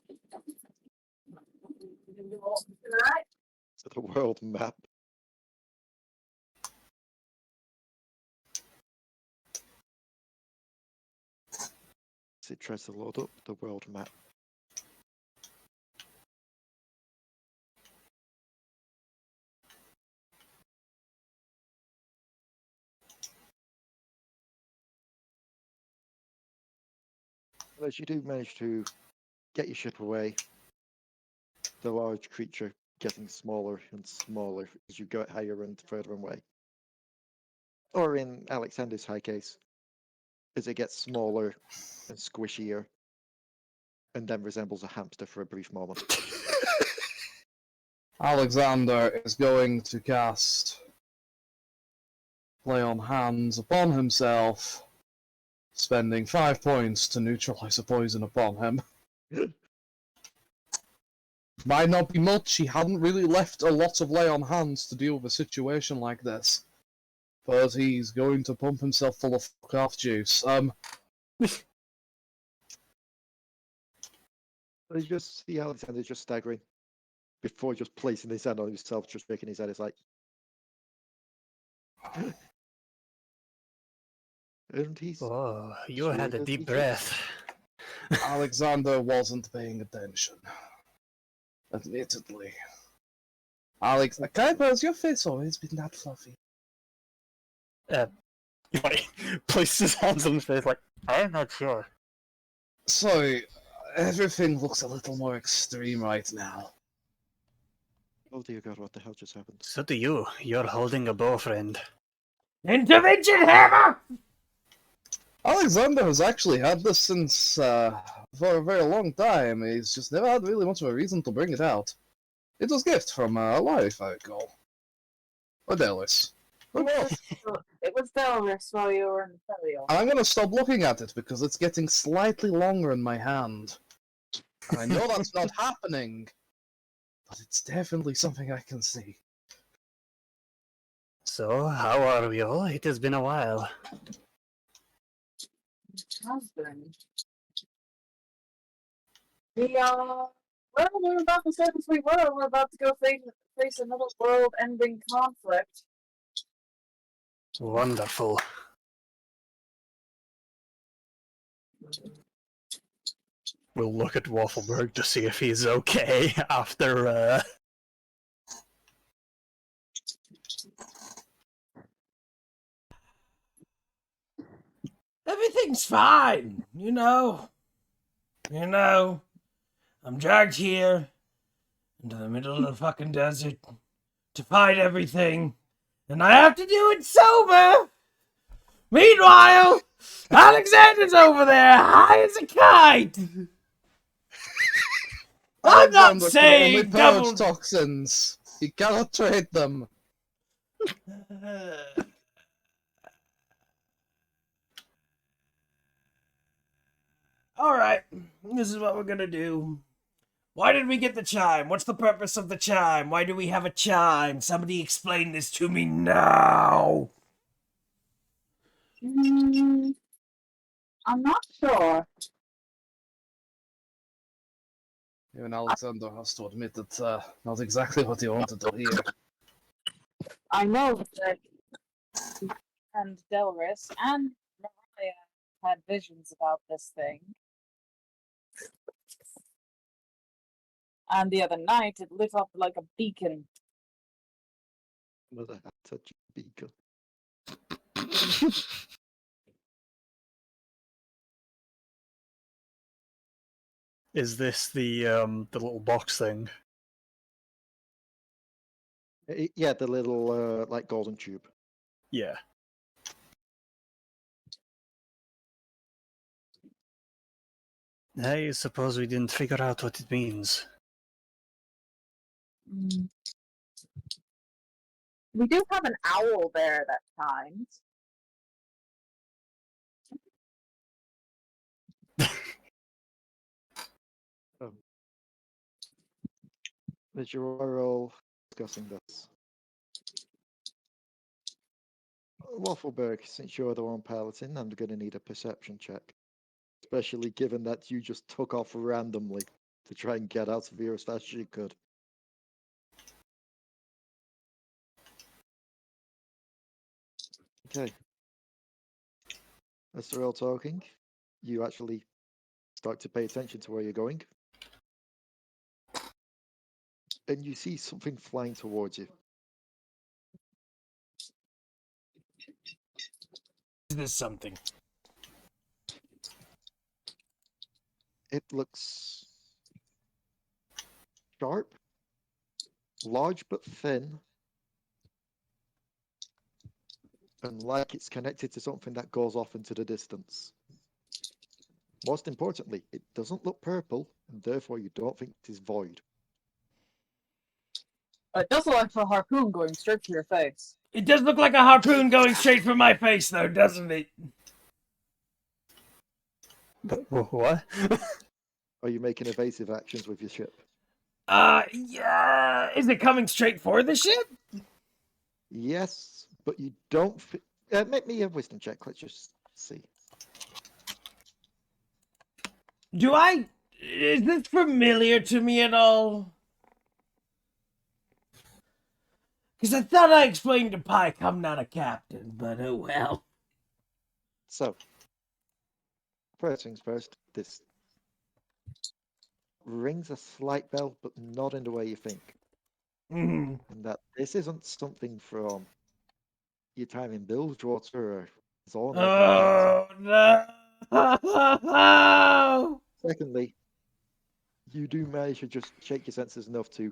the world map. It tries to load up the world map. As you do manage to get your ship away, the large creature getting smaller and smaller as you go higher and further away. Or in Alekxander's high case, as it gets smaller and squishier, and then resembles a hamster for a brief moment. Alekxander is going to cast Lay on Hands upon himself, spending 5 points to neutralize a poison upon him. Might not be much, he hadn't really left a lot of Lay on Hands to deal with a situation like this. But he's going to pump himself full of fuck-off juice. You just see Alekxander just staggering before just placing his hand on himself, just shaking his head. It's like, and he's Oh, you sure had a that deep he breath. Alekxander wasn't paying attention. Admittedly. Alex, Kuiper, has your face always been that fluffy? He like places his hands on his face like, I'm not sure. So, everything looks a little more extreme right now. Oh dear God, what the hell just happened? So do you. You're holding a bow, friend. Intervention hammer! Alekxander has actually had this since for a very long time. He's just never had really much of a reason to bring it out. It was a gift from Alari, if I recall. Or Delris. It was Delris while you were in the Inferno. I'm gonna stop looking at it because it's getting slightly longer in my hand. And I know that's not happening, but it's definitely something I can see. So, how are we all? It has been a while. Husband. We're about to say this we were. We're about to go face another world-ending conflict. Wonderful. We'll look at Wafflebyrg to see if he's okay after. Everything's fine, you know. I'm dragged here into the middle of the fucking desert to fight everything, and I have to do it sober. Meanwhile, Alexander's over there, high as a kite. I'm not Alexander can saying only purge double toxins. You cannot trade them. Alright, this is what we're gonna do. Why did we get the chime? What's the purpose of the chime? Why do we have a chime? Somebody explain this to me now! I'm not sure. Even Alexander has to admit that not exactly what he wanted to hear. I know that and Delris and Mariah had visions about this thing. And the other night, it lit up like a beacon. Mother had such a beacon. Is this the little box thing? Yeah, the little like golden tube. Yeah. I suppose we didn't figure out what it means. We do have an owl there at times. As you are all discussing this, Wafflebyrg, since you're the one piloting, I'm going to need a perception check. Especially given that you just took off randomly to try and get out of here as fast as you could. Okay. As they're all talking, you actually start to pay attention to where you're going. And you see something flying towards you. Is this something? It looks sharp, large but thin, and like it's connected to something that goes off into the distance. Most importantly, it doesn't look purple, and therefore you don't think it is void. It does look like a harpoon going straight to your face. It does look like a harpoon going straight for my face, though, doesn't it? But what? Are you making evasive actions with your ship? Yeah. Is it coming straight for the ship? Yes, but you don't. Make me a wisdom check. Let's just see. Is this familiar to me at all? Because I thought I explained to Pike I'm not a captain, but oh well. So, first things first, this rings a slight bell, but not in the way you think. Mm-hmm. And that this isn't something from your time in Bilgewater or Zorn. Oh no! Secondly, you do manage to just shake your senses enough to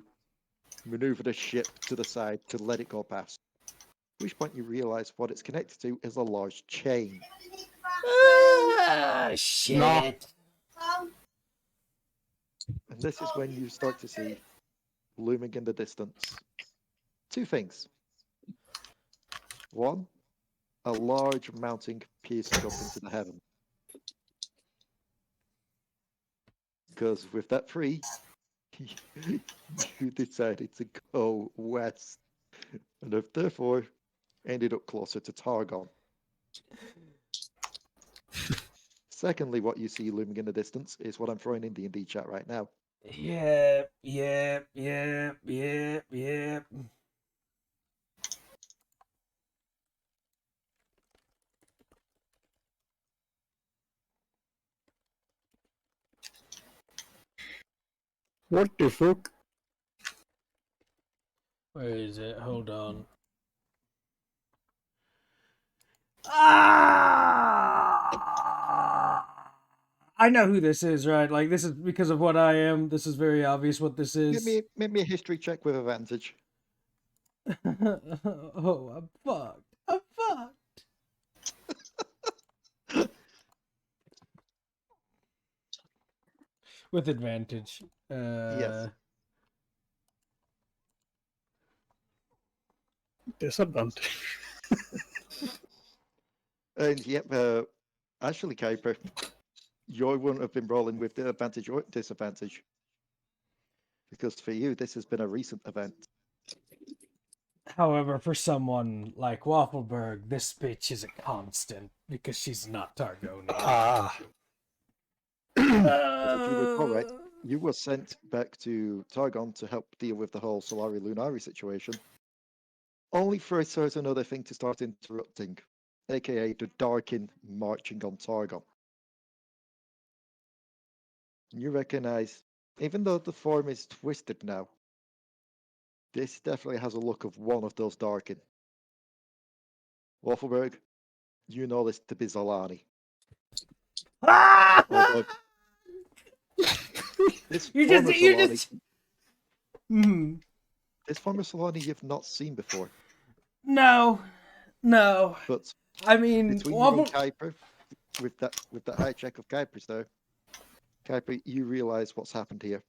maneuver the ship to the side to let it go past. At which point you realize what it's connected to is a large chain. Shit. No. And this is when you start to see, looming in the distance, two things. One, a large mounting piercing up into the heaven. Because with that free, you decided to go west. And therefore, ended up closer to Targon. Secondly, what you see looming in the distance is what I'm throwing in D&D chat right now. Yeah. What the fuck? Where is it? Hold on. Ah! I know who this is, right? Like, this is because of what I am. This is very obvious what this is. Make me a history check with advantage. Oh, I'm fucked. I'm fucked. With advantage. Yes. Disadvantage. And yep, actually, Kuiper, you wouldn't have been rolling with the advantage or disadvantage. Because for you, this has been a recent event. However, for someone like Wafflebyrg, this bitch is a constant because she's not Targonian. Ah. As if you recall, right, you were sent back to Targon to help deal with the whole Solari Lunari situation, only for a certain other thing to start interrupting, aka the Darkin marching on Targon. You recognize, even though the form is twisted now, this definitely has a look of one of those Darkin. Wafflebyrg, you know this to be Zalani. Although, this form of Solani you've not seen before. No. But I mean, between you and Kuiper, with that high check of Kuiper's there, Kuiper, you realize what's happened here.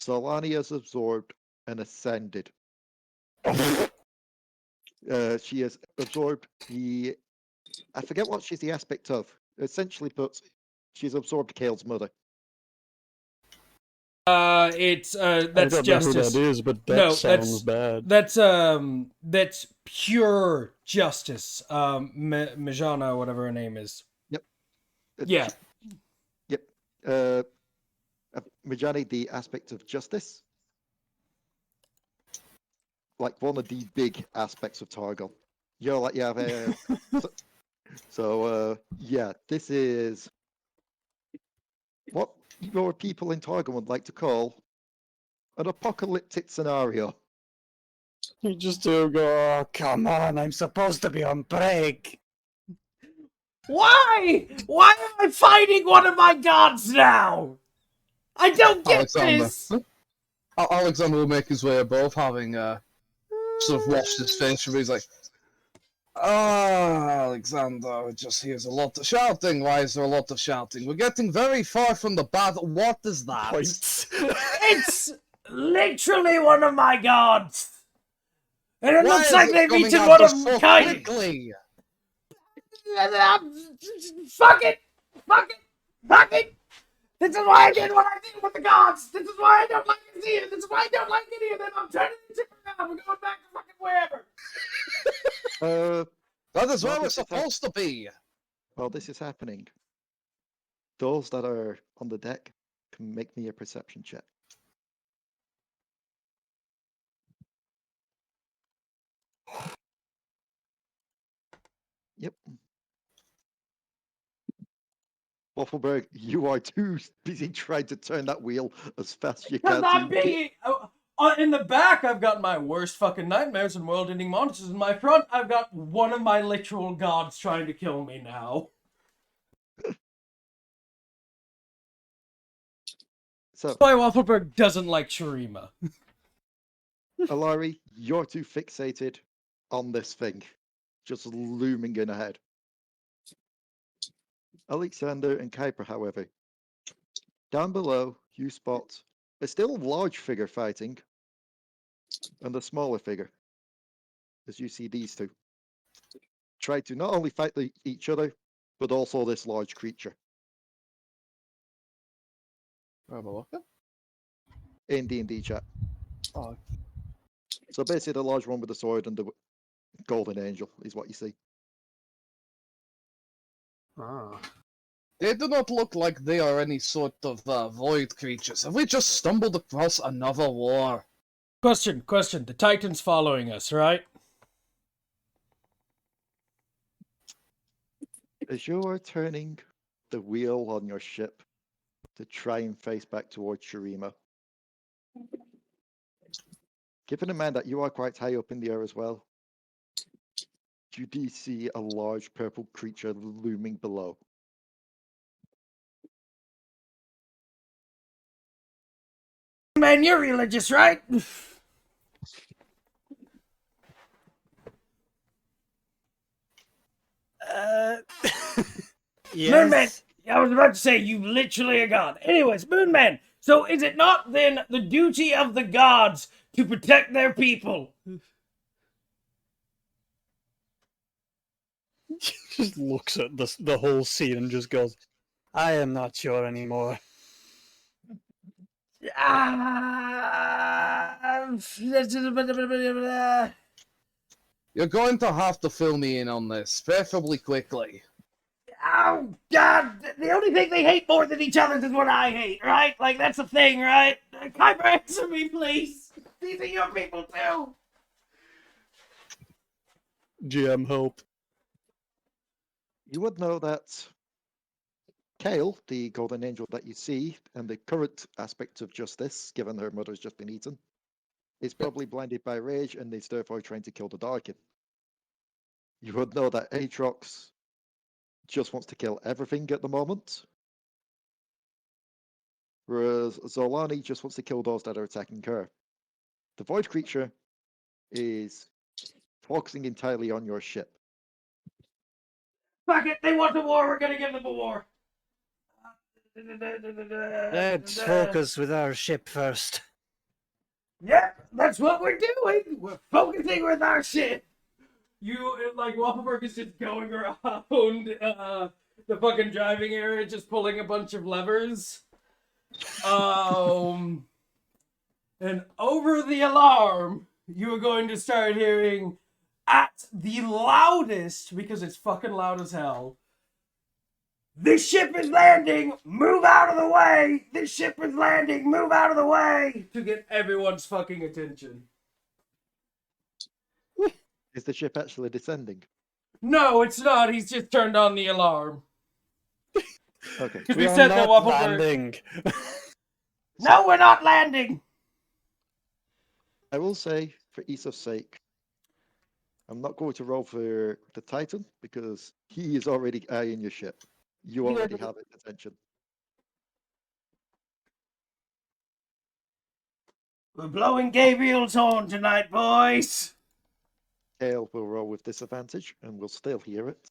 Solani has absorbed and ascended. She has absorbed the... I forget what she's the aspect of. Essentially put, she's absorbed Kale's mother. That's I don't justice. know who that is, but that sounds bad. That's pure justice. Majana, whatever her name is. Yep. Yeah. Yep. Majani, the aspect of justice. Like one of the big aspects of Targon. You're like, yeah, yeah, this is what your people in Targon would like to call an apocalyptic scenario. You just do go, oh, come on, I'm supposed to be on break. Why? Why am I fighting one of my gods now? I don't get Alekxander. this. Alekxander will make his way above, having sort of washed his face from. He's like, Alekxander, it just hears a lot of shouting. Why is there a lot of shouting? We're getting very far from the battle. What is that? Points. It's literally one of my gods. And it Why looks is like it they've coming eaten out one of so kind. quickly? Fuck it! This is why I did what I did with the gods! This is why I don't like it here! This is why I don't like any of them! I'm turning the ship around! We're going back to fucking wherever! That is where Well, we're this is supposed to be. While this is happening, those that are on the deck can make me a perception check. Yep. Wafflebyrg, you are too busy trying to turn that wheel as fast as you can. Because I'm being... in the back, I've got my worst fucking nightmares and world-ending monsters. In my front, I've got one of my literal gods trying to kill me now. So, why Wafflebyrg doesn't like Shurima. Alari, you're too fixated on this thing, just looming in ahead. Alekxander and Kuiper, however, down below, you spot a still large figure fighting, and a smaller figure, as you see these two try to not only fight each other, but also this large creature. Have a look. In D&D chat. Oh. So basically the large one with the sword and golden angel is what you see. Ah. They do not look like they are any sort of void creatures. Have we just stumbled across another war? Question. The Titan's following us, right? As you are turning the wheel on your ship to try and face back towards Shurima, keeping in mind that you are quite high up in the air as well, you do see a large purple creature looming below. Man, you're religious, right? Moonman! Yes. I was about to say, you literally a god. Anyways, Moonman, so is it not then the duty of the gods to protect their people? Just looks at the whole scene and just goes, I am not sure anymore. You're going to have to fill me in on this, preferably quickly. Oh, God! The only thing they hate more than each other is what I hate, right? Like, that's the thing, right? Kuiper, answer me, please! These are your people, too! GM help. You would know that Kale, the golden angel that you see, and the current aspect of justice, given her mother's just been eaten, is probably blinded by rage and is therefore trying to kill the Darkin. You would know that Aatrox just wants to kill everything at the moment, whereas Zolani just wants to kill those that are attacking her. The void creature is focusing entirely on your ship. Fuck it, they want a war, we're gonna give them a war! Let's focus with our ship first. Yep, that's what we're doing! We're focusing with our shit! You, like, Wafflebyrg is just going around the fucking driving area, just pulling a bunch of levers. And over the alarm, you are going to start hearing at the loudest, because it's fucking loud as hell, "This ship is landing! Move out of the way! This ship is landing! Move out of the way!" to get everyone's fucking attention. Is the ship actually descending? No, it's not. He's just turned on the alarm. Okay. Because We we are said that not Wafflebyrg... landing. No, we're not landing! I will say, for Issa's sake, I'm not going to roll for the Titan because he is already eyeing your ship. You already have its attention. We're blowing Gabriel's horn tonight, boys! Kale will roll with disadvantage and we'll still hear it.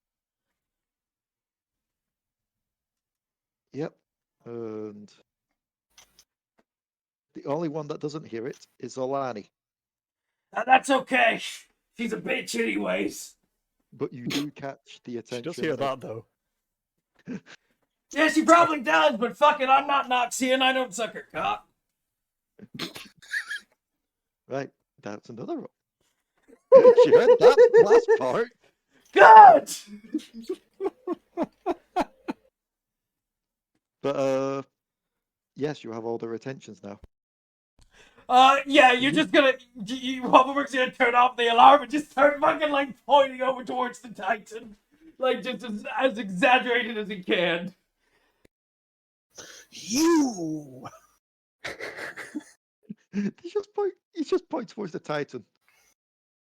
Yep. And the only one that doesn't hear it is Alani. That's okay. She's a bitch anyways. But you do catch the She attention. does hear of- that though. Yeah, she probably does, but fuck it, I'm not Noxian, I don't suck her cock. Right, that's another roll. You heard that last part. God! But yes, you have all their attentions now. Yeah, you're just gonna... Wafflebyrg's gonna turn off the alarm and just start fucking, like, pointing over towards the Titan. Like, just as exaggerated as he can. You! He just points towards the Titan.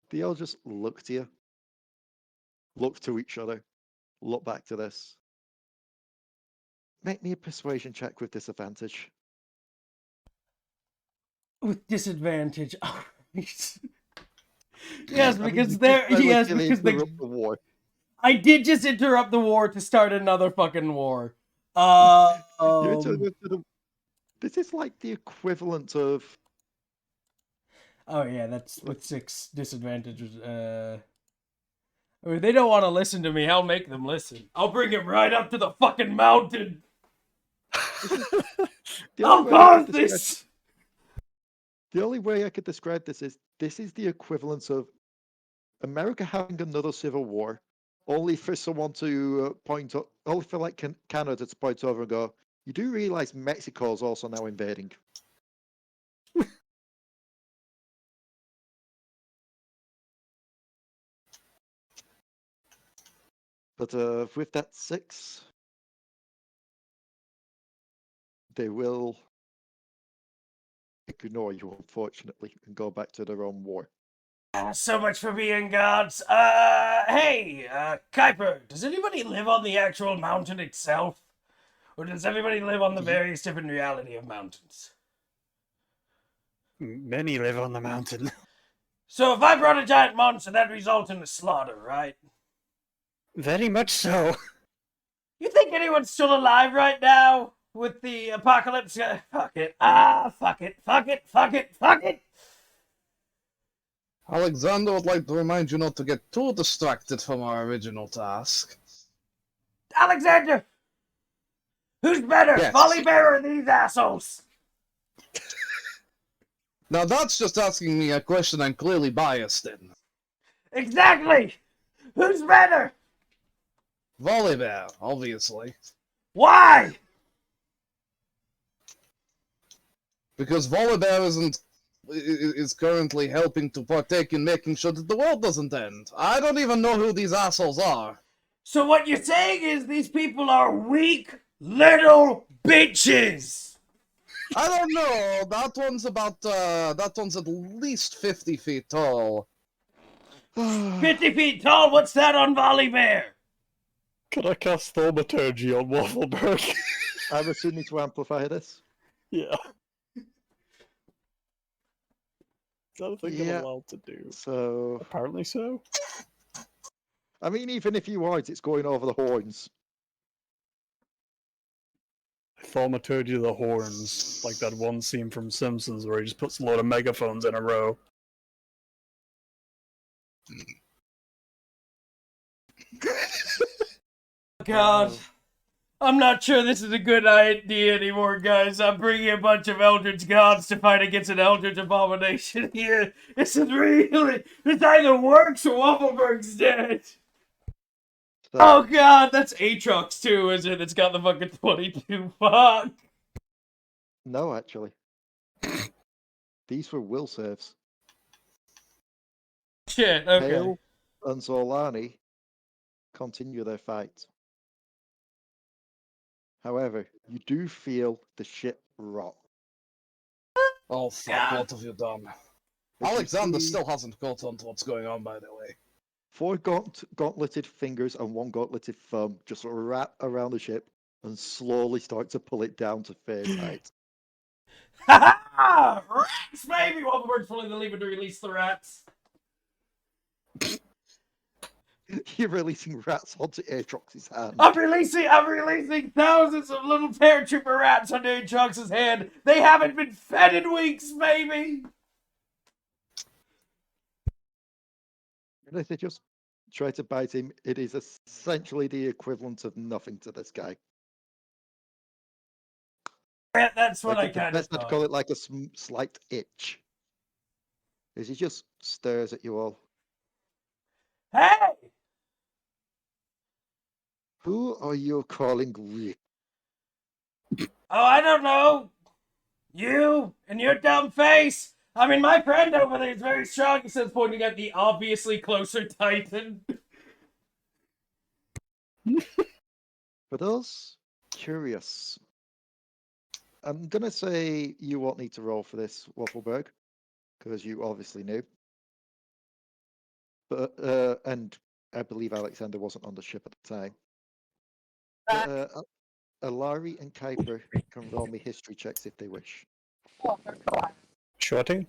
They all just look to you. Look to each other. Look back to this. Make me a persuasion check with disadvantage. With disadvantage. Yes, I mean, because you there... did Yes, literally because the... interrupt the war. I did just interrupt the war to start another fucking war. You're interrupting this is like the equivalent of... Oh yeah, that's with 6 disadvantages. I mean, they don't want to listen to me. I'll make them listen. I'll bring him right up to the fucking mountain. The I'll only way I cause could describe- this. The only way I could describe this is the equivalent of America having another civil war, only for someone to only for like Canada to point over and go, you do realize Mexico's also now invading. But with that 6, they will ignore you, unfortunately, and go back to their own war. So much for being gods. Hey, Kuiper, does anybody live on the actual mountain itself? Or does everybody live on the various different reality of mountains? Many live on the mountain. So if I brought a giant monster, that'd result in a slaughter, right? Very much so. You think anyone's still alive right now with the apocalypse? Fuck it. Fuck it. Fuck it. Fuck it. Fuck it. Alexander would like to remind you not to get too distracted from our original task. Alexander! Who's better, Yes. Wafflebyrg or these assholes? Now that's just asking me a question I'm clearly biased in. Exactly! Who's better? Wafflebyrg, obviously. Why? Because Wafflebyrg is currently helping to partake in making sure that the world doesn't end. I don't even know who these assholes are. So what you're saying is these people are weak little bitches! I don't know. That one's at least 50 feet tall. 50 feet tall, what's that on Wafflebyrg? Could I cast Thaumaturgy on Wafflebyrg? I'm assuming to amplify this. Yeah. Is that a thing I'm Yeah. allowed to do? So, Apparently so. I mean, even if you want, it's going over the horns. Thaumaturgy the horns, like that one scene from Simpsons where he just puts a load of megaphones in a row. God. I'm not sure this is a good idea anymore, guys. I'm bringing a bunch of Eldritch gods to fight against an Eldritch abomination here. This either works or Wafflebyrg's dead. So, Oh god, that's Aatrox too, is it? It's got the fucking 22. Fuck. no, actually. These were will saves. Shit, okay. Hale and Zolani continue their fight. However, you do feel the ship rock. Oh fuck, God. what have you done? As you Alexander see still hasn't caught on to what's going on, by the way. 4 gauntleted fingers and 1 gauntleted thumb just wrap around the ship and slowly start to pull it down to phase height. Ha ha! Rats, baby! Wafflebyrg's pulling the lever to release the rats. You're releasing rats onto Aatrox's hand. I'm releasing thousands of little paratrooper rats onto Aatrox's hand. They haven't been fed in weeks, baby. And if they just try to bite him, it is essentially the equivalent of nothing to this guy. Yeah, that's what Like, I kind of best not to thought. call it like a slight itch. As he just stares at you all. Hey! Who are you calling weak? Oh, I don't know. You and your dumb face. I mean, my friend over there is very strong. He says, pointing at the obviously closer Titan. For those curious, I'm gonna say you won't need to roll for this, Wafflebyrg, because you obviously knew. But and I believe Alexander wasn't on the ship at the time. But, Alari and Kuiper can roll me history checks if they wish. Sure thing.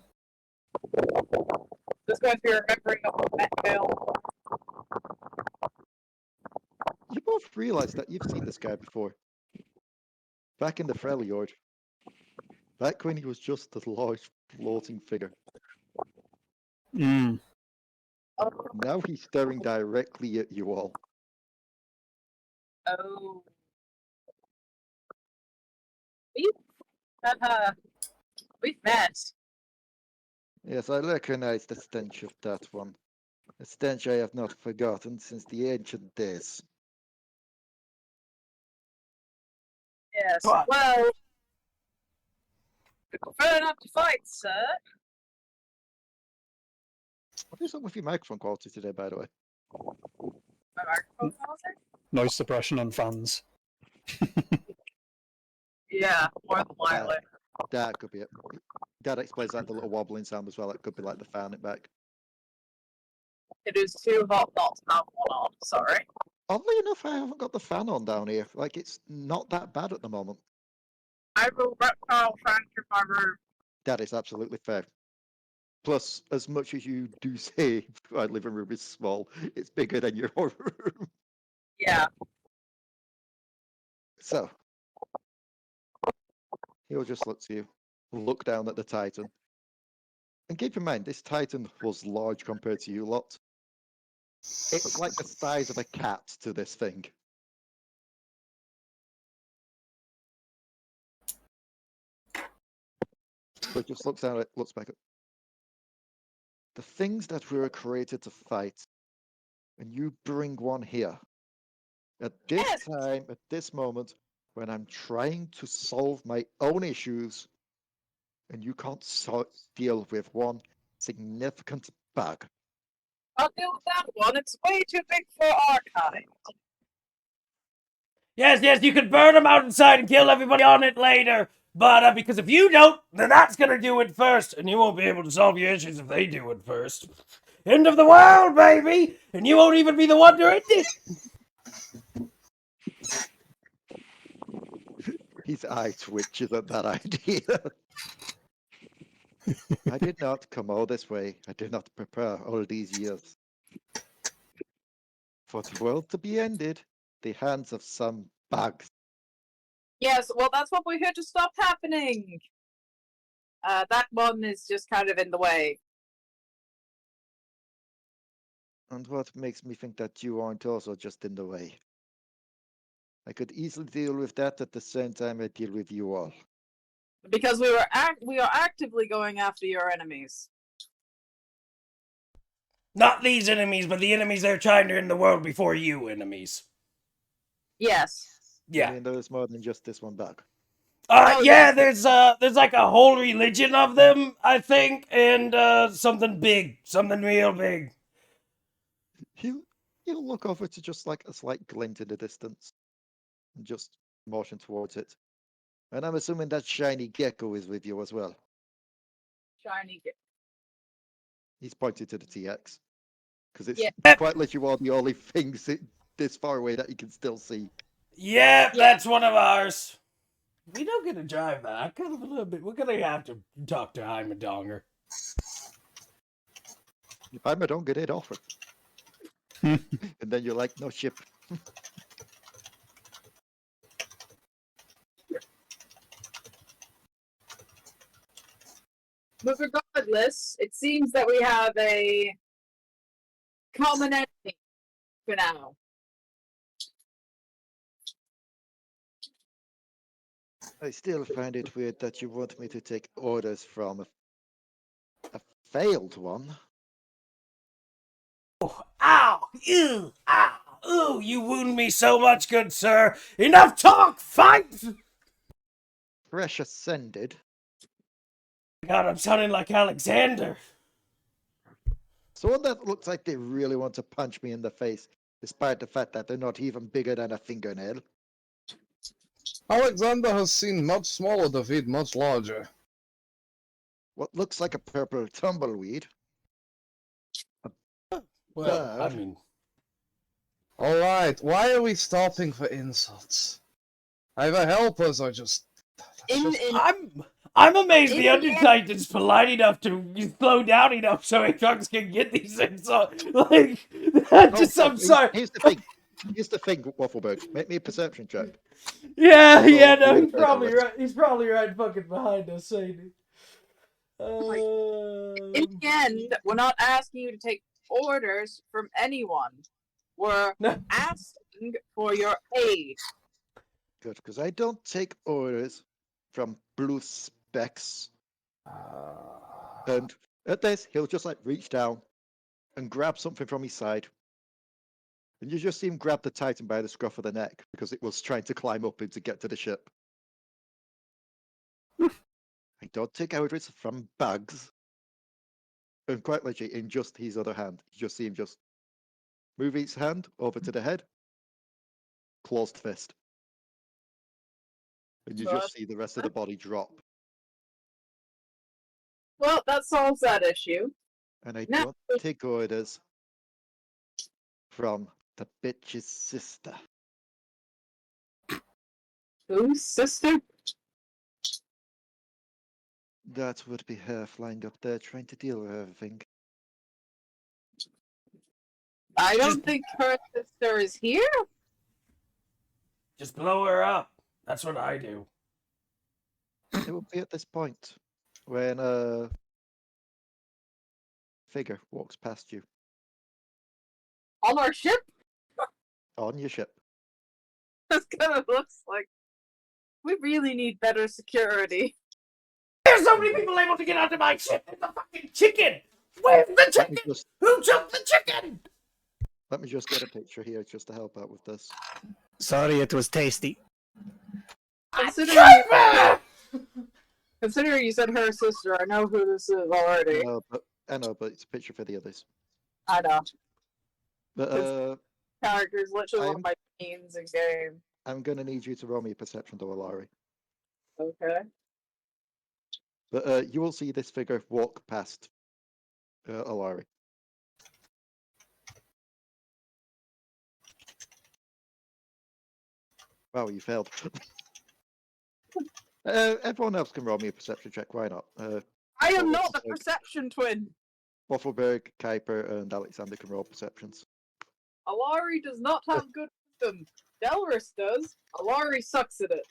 This guy's be remembering the Met Bill. You both realize that you've seen this guy before. Back in the Freljord. Back when he was just a large floating figure. Mm. Now he's staring directly at you all. Oh. We've met. Yes, I recognize the stench of that one. A stench I have not forgotten since the ancient days. Yes. What? Well, we prefer not to fight, sir. What is up with your microphone quality today, by the way? My microphone quality? Noise suppression and fans. Yeah, more than likely. That could be it. That explains like the little wobbling sound as well. It could be like the fan it back. It is too hot not to have one on. Sorry. Oddly enough, I haven't got the fan on down here. Like, it's not that bad at the moment. I will reptile fan to my room. That is absolutely fair. Plus, as much as you do say my living room is small, it's bigger than your room. Yeah. So, he'll just look down at the Titan. And keep in mind, this Titan was large compared to you lot. It's like the size of a cat to this thing. But just looks down at it, looks back at the things that we were created to fight, and you bring one here. At this Yes. time, at this moment, when I'm trying to solve my own issues, and you can't deal with one significant bug. I'll deal with that one. It's way too big for our kind. Yes, you can burn them out inside and kill everybody on it later. But because if you don't, then that's gonna do it first, and you won't be able to solve your issues if they do it first. End of the world, baby! And you won't even be the one to end it. His eye twitches at that idea. I did not come all this way. I did not prepare all these years. For the world to be ended, the hands of some bugs. Yes, well, that's what we're here to stop happening. That one is just kind of in the way. And what makes me think that you aren't also just in the way? I could easily deal with that at the same time I deal with you all. Because we are actively going after your enemies. Not these enemies, but the enemies that are trying to end the world before you enemies. Yes. I Yeah. mean, there's more than just this one bug. Oh, Yeah, yes. there's like a whole religion of them, I think, and something big, something real big. He'll look over to just like a slight glint in the distance and just motion towards it. And I'm assuming that shiny gecko is with you as well. Shiny. He's pointing to the TX. Because it's Yeah. quite literally one of the only things this far away that you can still see. Yeah, that's one of ours. We don't get to drive that. Kind of a little bit. We're gonna have to talk to Heimadonger. I don't get it offered. And then you're like, no ship. But regardless, it seems that we have a common enemy for now. I still find it weird that you want me to take orders from a failed one. Oh, ow! Ew! Ow! Ooh! You wound me so much, good sir. Enough talk! Fight! Fresh ascended. God, I'm sounding like Alekxander. Someone that looks like they really want to punch me in the face, despite the fact that they're not even bigger than a fingernail. Alekxander has seen much smaller defeat much larger. What looks like a purple tumbleweed. Well, I mean, Alright, why are we stopping for insults? Either help us or just... I'm amazed the in the Undertitan's polite enough to slow down enough so Aarakocra can get these insults. Like, I'm sorry. Here's the thing. Here's the thing, Wafflebyrg. Make me a perception check. Yeah, So, no, we he's take probably all this. right. He's probably right fucking behind us, ain't he? In the end, we're not asking you to take orders from anyone. We're No. asking for your aid. Good, because I don't take orders from blue specks. And at this, he'll just like reach down and grabs something from his side. And you just see him grab the Titan by the scruff of the neck because it was trying to climb up and to get to the ship. I don't take orders from bugs. And quite legit, in just his other hand, you just see him just move his hand over to the head, closed fist. And you just see the rest of the body drop. Well, that solves that issue. And I Now- don't take orders from the bitch's sister. Whose sister? That would be her flying up there trying to deal with everything. I don't think her sister is here. Just blow her up. That's what I do. It will be at this point when a figure walks past you On our ship? on your ship. That's kind of looks like. We really need better security. There's so many people able to get onto my ship. There's the fucking chicken. Where's the Let me chicken? just Who jumped the chicken? get a picture here just to help out with this. Sorry, it was tasty. Considering you said her sister, I know who this is already. I know, but it's a picture for the others. I know. But Characters literally one I'm- of my means in game. I'm gonna need you to roll me a perception, though, Alari. Okay. But you will see this figure walk past Alari. Wow, you failed. Everyone else can roll me a perception check. Why not? I am Wafflebyrg. not the perception twin. Wafflebyrg, Kuiper, and Alekxander can roll perceptions. Alari does not have good wisdom. Delris does. Alari sucks at it.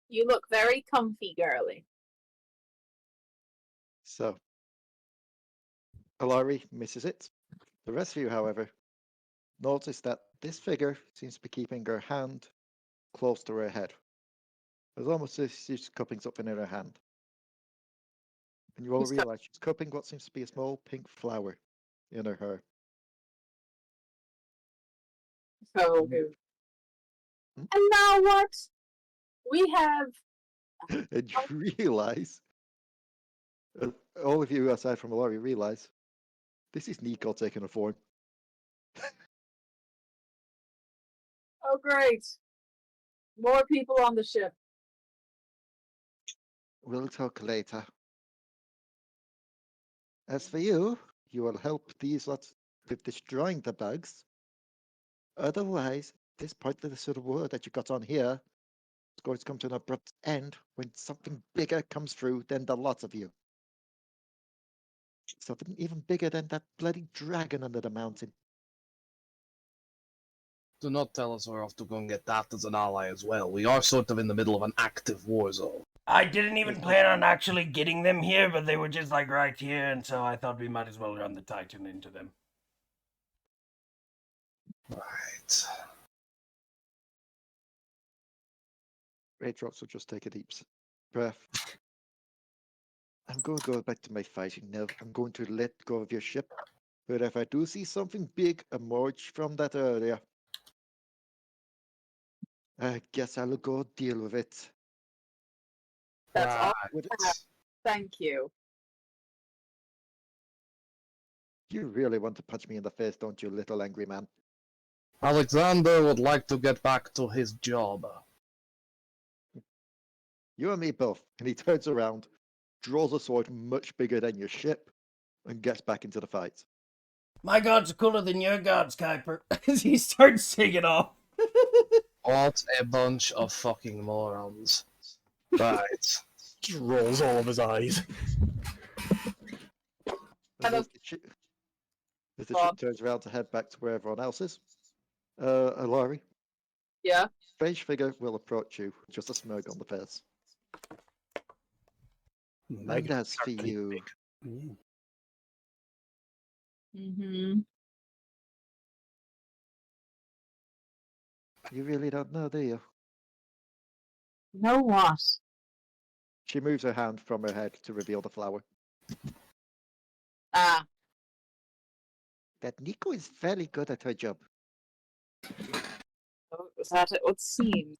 You look very comfy, girly. So, Alari misses it. The rest of you, however, notice that this figure seems to be keeping her hand close to her head. It's almost as if she's cupping something in her hand. And you all realize she's cupping what seems to be a small pink flower in her hair. So, and now what? We have. And you realize, all of you aside from Alari realize, this is Nico taking a form. Oh, great. More people on the ship. We'll talk later. As for you, you will help these lots with destroying the bugs. Otherwise, this part of the sort of war that you got on here is going to come to an abrupt end when something bigger comes through than the lot of you. Something even bigger than that bloody dragon under the mountain. Do not tell us we're off to go and get that as an ally as well. We are sort of in the middle of an active war zone. I didn't even plan on actually getting them here, but they were just like right here, and so I thought we might as well run the Titan into them. Right. Raydrops will just take a deep breath. I'm going to go back to my fighting now. I'm going to let go of your ship. But if I do see something big emerge from that area, I guess I'll go deal with it. That's all. Would it- Thank you. You really want to punch me in the face, don't you, little angry man? Alekxander would like to get back to his job. You and me both. And he turns around, draws a sword much bigger than your ship, and gets back into the fight. My gods are cooler than your gods, Kuiper. As he starts singing off. What a bunch of fucking morons. Right. Just rolls all of his eyes. And as the ship turns around to head back to where everyone else is, Alari, Yeah. strange figure will approach you, just a smirk on the face. And as for you, Mm-hmm. You really don't know, do you? Know what? She moves her hand from her head to reveal the flower. Ah, That Nico is very good at her job. was that it would seem.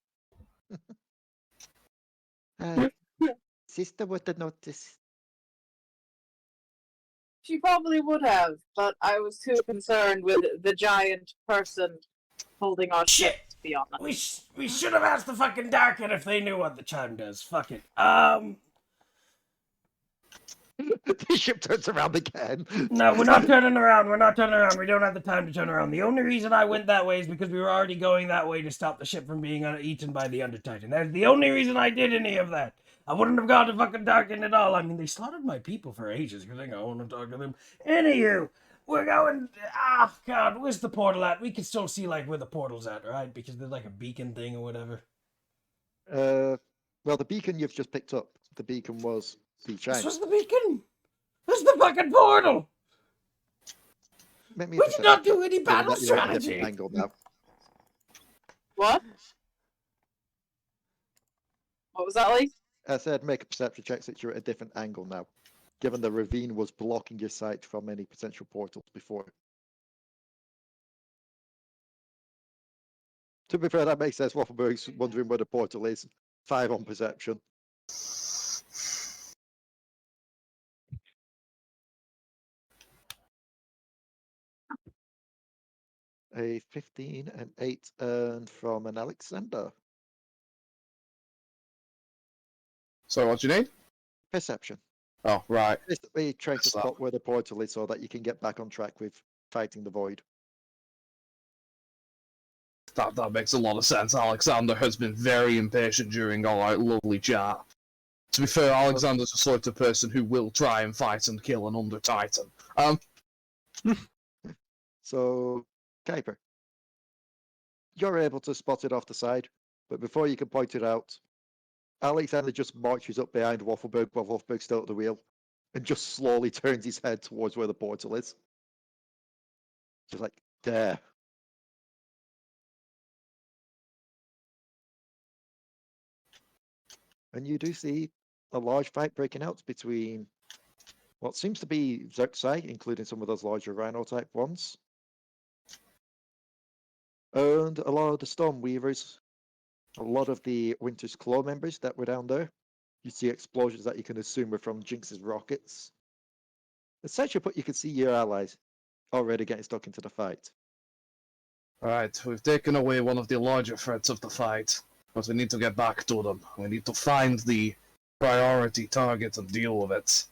Sister would have noticed. She probably would have, but I was too concerned with the giant person holding our ship, to be honest. We should have asked the fucking Darkin if they knew what the chime does. Fuck it. The ship turns around again. No, we're not turning around. We're not turning around. We don't have the time to turn around. The only reason I went that way is because we were already going that way to stop the ship from being eaten by the Undertitan. That's the only reason I did any of that. I wouldn't have gone to fucking Darkin at all. I mean, they slaughtered my people for ages because I want to talk to them. Anywho, we're going... Ah, God, where's the portal at? We can still see, like, where the portal's at, right? Because there's, like, a beacon thing or whatever. Well, the beacon you've just picked up. The beacon was the chime. This was the beacon! This is the fucking portal! We did not do any battle strategy! Angle now. What? What was that like? I said make a perception check since you're at a different angle now, given the ravine was blocking your sight from any potential portals before. To be fair, that makes sense. Wafflebyrg's wondering where the portal is. 5 on perception. A 15 and 8 earned from an Alekxander. So what do you need? Perception. Oh, right. Basically, trying to What's that? spot where the portal is so that you can get back on track with fighting the void. That makes a lot of sense. Alekxander has been very impatient during our lovely chat. To be fair, Alekxander's the sort of person who will try and fight and kill an Under-Titan. So, Kuiper, you're able to spot it off the side, but before you can point it out, Alekxander just marches up behind Wafflebyrg while Wafflebyrg's still at the wheel, and just slowly turns his head towards where the portal is. Just like, there. And you do see a large fight breaking out between what seems to be Xerxai, including some of those larger rhino-type ones, and a lot of the Stormweavers, a lot of the Winter's Claw members that were down there. You see explosions that you can assume were from Jinx's rockets. Essentially, but you can see your allies already getting stuck into the fight. Right, we've taken away one of the larger threats of the fight, but we need to get back to them. We need to find the priority target and deal with it.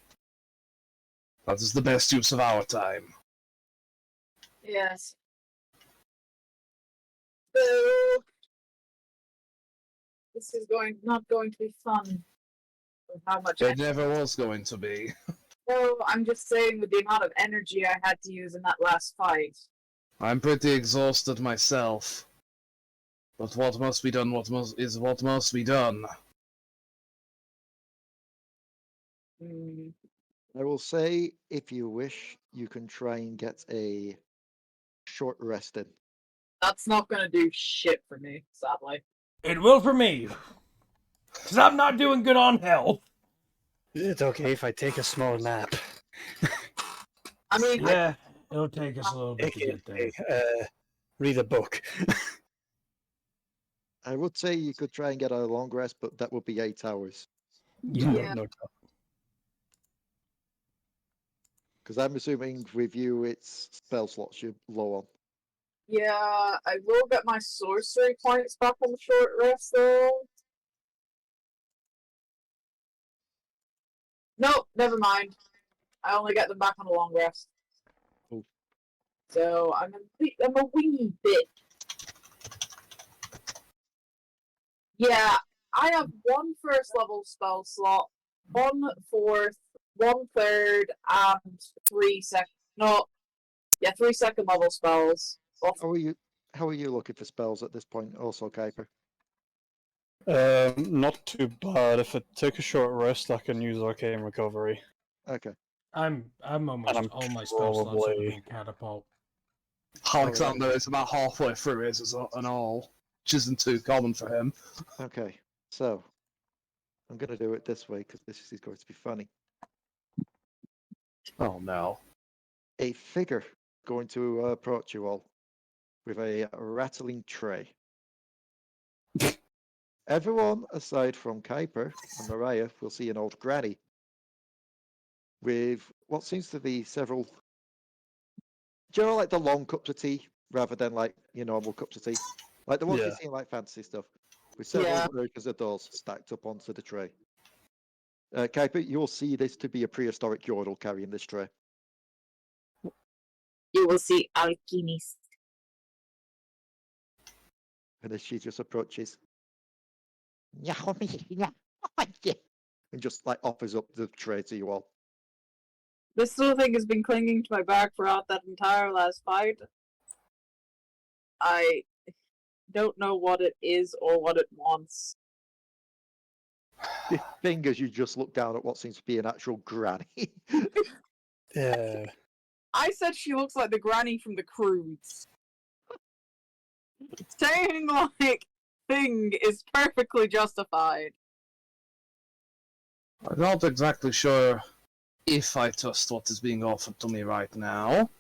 That is the best use of our time. Yes. So this is not going to be fun. With how much It never was going to be. No, I'm just saying with the amount of energy I had to use in that last fight. I'm pretty exhausted myself. But what must be done, what must be done. I will say, if you wish, you can try and get a short rest in. That's not gonna do shit for me, sadly. It will for me. Because I'm not doing good on health. It's okay if I take a small nap. I mean, Yeah, it'll take us a little bit to get there. AKA, read a book. I would say you could try and get a long rest, but that would be 8 hours. Yeah. No, Because I'm assuming with you, it's spell slots you're low on. Yeah, I will get my sorcery points back on the short rest though. Nope, never mind. I only get them back on a long rest. Oh. So I'm a wee bit. Yeah, I have 1 first level spell slot, 1 fourth, 1 third, and 3 second. No, yeah, 3 second level spells. Well, How are you looking for spells at this point, also, Kuiper? Not too bad. If I take a short rest, I can use Arcane Recovery. Okay. I'm almost I'm all my spell slots are probably- in catapult. Alekxander is about halfway through it and all. which isn't too common for him. Okay, so I'm going to do it this way because this is going to be funny. Oh no. A figure going to approach you all with a rattling tray. Everyone aside from Kuiper and Mariah will see an old granny with what seems to be several. Do you know, like the long cups of tea rather than like your normal cups of tea, like the ones you Yeah. see in like fantasy stuff, with several Yeah. versions of those stacked up onto the tray. Kuiper, you'll see this to be a prehistoric Yordle carrying this tray. You will see alchemist. And as she just approaches, and just like offers up the tray to you all. This little thing has been clinging to my back throughout that entire last fight. I don't know what it is or what it wants. The thing is, you just look down at what seems to be an actual granny. Yeah. I said she looks like the granny from the Croods. Saying like thing is perfectly justified. I'm not exactly sure if I trust what is being offered to me right now.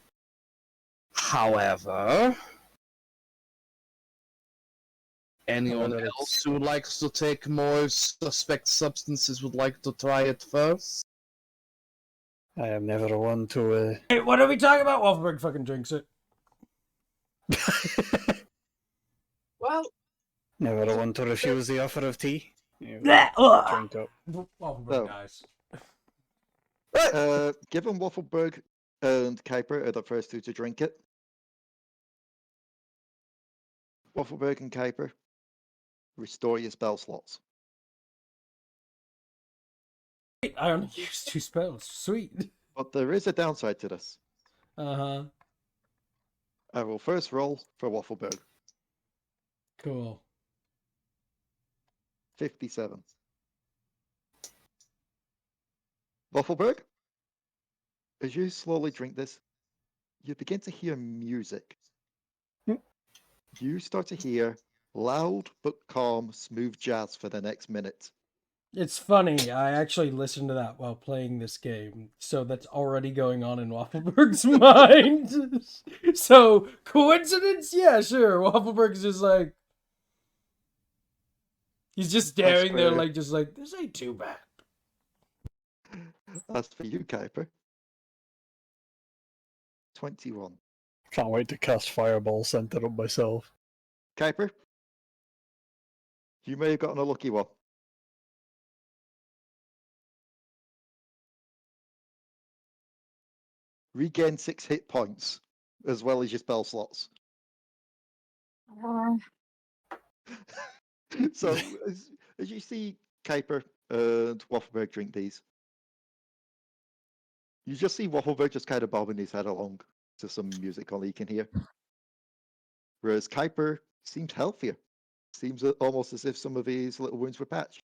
However, anyone However, else who likes to take more suspect substances would like to try it first? I am never one to. Hey, what are we talking about? Wafflebyrg fucking drinks it. Well, Never one to refuse the offer of tea. You Bleh, ugh. drink up. Wafflebyrg So- dies. Given Wafflebyrg and Kuiper are the first two to drink it. Wafflebyrg and Kuiper, restore your spell slots. Wait, I only used 2 spells. Sweet. But there is a downside to this. Uh-huh. I will first roll for Wafflebyrg. Cool. 57. Wafflebyrg, as you slowly drink this, you begin to hear music. You start to hear loud but calm, smooth jazz for the next minute. It's funny, I actually listened to that while playing this game, so that's already going on in Wafflebyrg's mind. So, coincidence? Yeah, sure. Wafflebyrg's just like... He's just staring there fair. like, just like, this ain't too bad. As for you, Kuiper, 21. Can't wait to cast Fireball Center on myself. Kuiper, you may have gotten a lucky one. Regain 6 hit points, as well as your spell slots. So, as you see Kuiper and Wafflebyrg drink these, you just see Wafflebyrg just kind of bobbing his head along to some music only you can hear. Whereas Kuiper seemed healthier. Seems almost as if some of his little wounds were patched.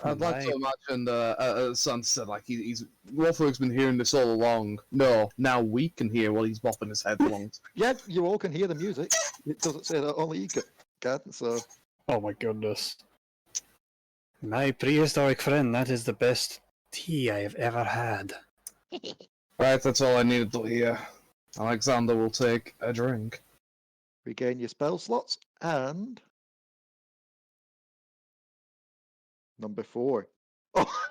I'd like to imagine Sunset, like he's Warforged's been hearing this all along. No, now we can hear what he's bopping his head along. Yeah, you all can hear the music. It doesn't say that only you can, so... Oh my goodness. My prehistoric friend, that is the best tea I have ever had. Right, that's all I needed to hear. Alekxander will take a drink. Regain your spell slots, and... Number 4. Oh,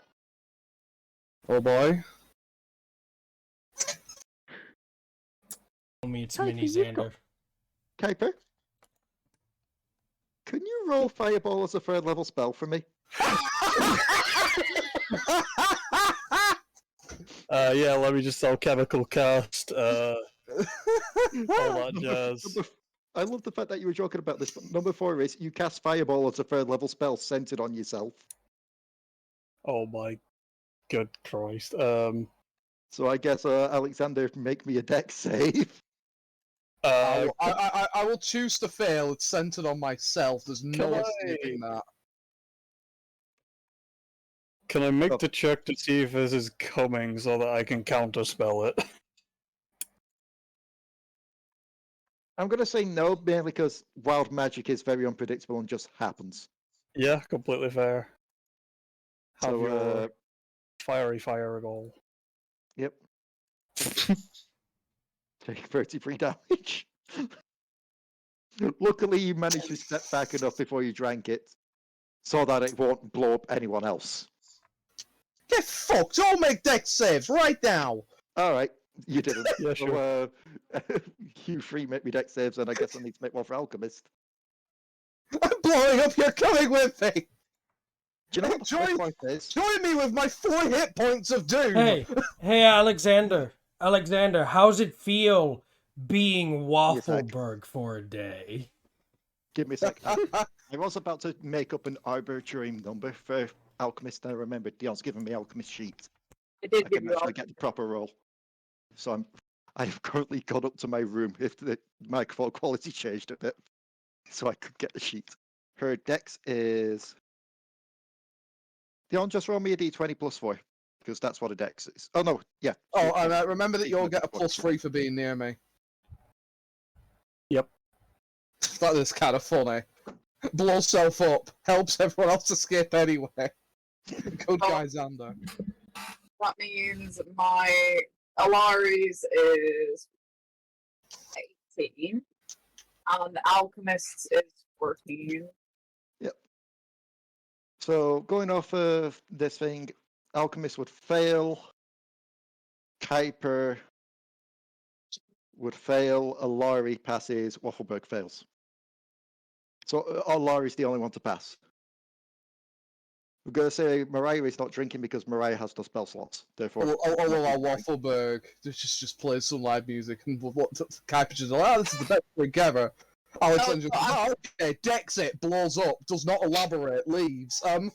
Oh boy. Tell me it's Kuiper, Mini you've got- Xander. Kuiper? Can you roll Fireball as a 3rd level spell for me? Yeah, let me just alchemical cast, all that jazz. I love the fact that you were joking about this, but number 4 is you cast Fireball as a 3rd level spell centered on yourself. Oh my good Christ. So I guess Alekxander, make me a dex save. I will choose to fail. It's centered on myself. There's no Can escaping that. Can I make Oh. the check to see if this is coming so that I can counterspell it? I'm going to say no, mainly because wild magic is very unpredictable and just happens. Yeah, completely fair. Have So, your fiery fireball. yep. Take 33 damage. Luckily, you managed to step back enough before you drank it so that it won't blow up anyone else. Get fucked! I'll make dex saves right now! Alright, you didn't. Yeah, sure. So, you three make me deck saves, and I guess I need to make one for Alchemist. I'm blowing up, you're coming with me! Do you know what the Join- first point is? Join me with my 4 hit points of doom! Hey, Alexander, how's it feel being Wafflebyrg for a day? Give me a sec. I was about to make up an arbitrary number for Alchemist, and I remembered Dion's given me Alchemist sheet. I did I give can you actually get the proper roll. So I've currently gone up to my room if the microphone quality changed a bit, so I could get the sheet. Her dex is... Dion, just roll me a d20 plus 4, because that's what a dex is. Oh no, yeah. Oh, and remember that you'll get a +3 for being near me. Yep. That is kind of funny. Blow self up, helps everyone else escape anyway. Good guy, Xander. That means my Alari's is 18, and Alchemist's is 14. So going off of this thing, Alchemist would fail, Kuiper would fail, Alari passes, Wafflebyrg fails. So Alari's the only one to pass. We're going to say Mariah is not drinking because Mariah has no spell slots. Therefore, Although our Wafflebyrg just plays some live music and what Kuiper just this is the best drink ever. Alexander goes, okay, decks it, blows up, does not elaborate, leaves. Can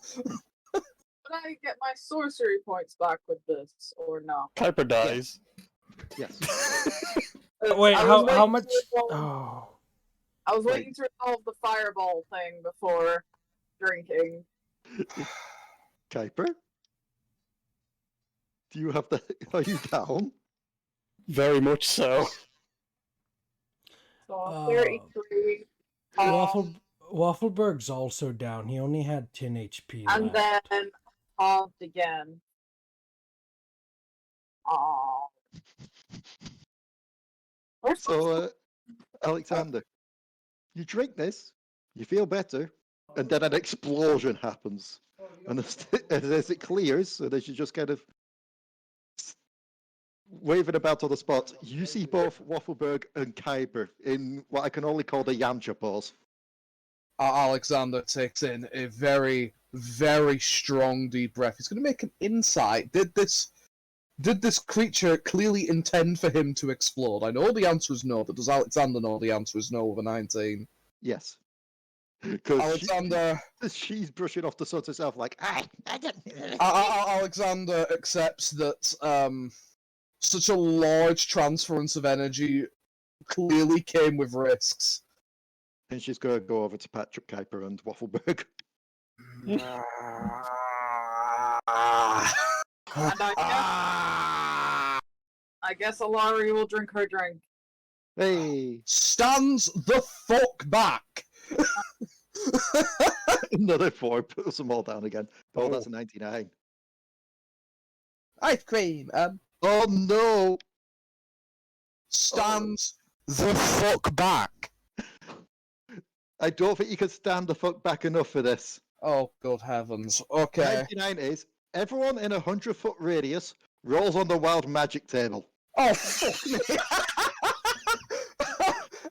I get my sorcery points back with this, or no? Kuiper dies. yes. Wait, I was how waiting much? to resolve- Oh, I was waiting to resolve the fireball thing before drinking. Kuiper? Do you have the... Are you down? Very much so. So 33. Wafflebyrg's also down. He only had 10 HP And left. then halved again. Oh. So, Alexander, you drink this, you feel better, and then an explosion happens. And as it clears, so that you just kind of waving about on the spot, you see both Wafflebyrg and Kuiper in what I can only call the Yamcha pose. Alexander takes in a very, very strong deep breath. He's going to make an insight. Did this creature clearly intend for him to explode? I know the answer is no, but does Alexander know the answer is no over 19? Yes. Because Alexander... she's brushing off the sun herself like, I don't... Alexander accepts that such a large transference of energy clearly came with risks. And she's going to go over to Patrick Kuiper and Wafflebyrg. And I guess Alari will drink her drink. Hey! Stands the fuck back! Another 4, puts them all down again. Oh, that's a 99. Ice cream! Oh no! Stands the fuck back! I don't think you can stand the fuck back enough for this. Oh, good heavens. Okay. 99 is, everyone in a 100-foot radius rolls on the wild magic table. Oh, fuck me!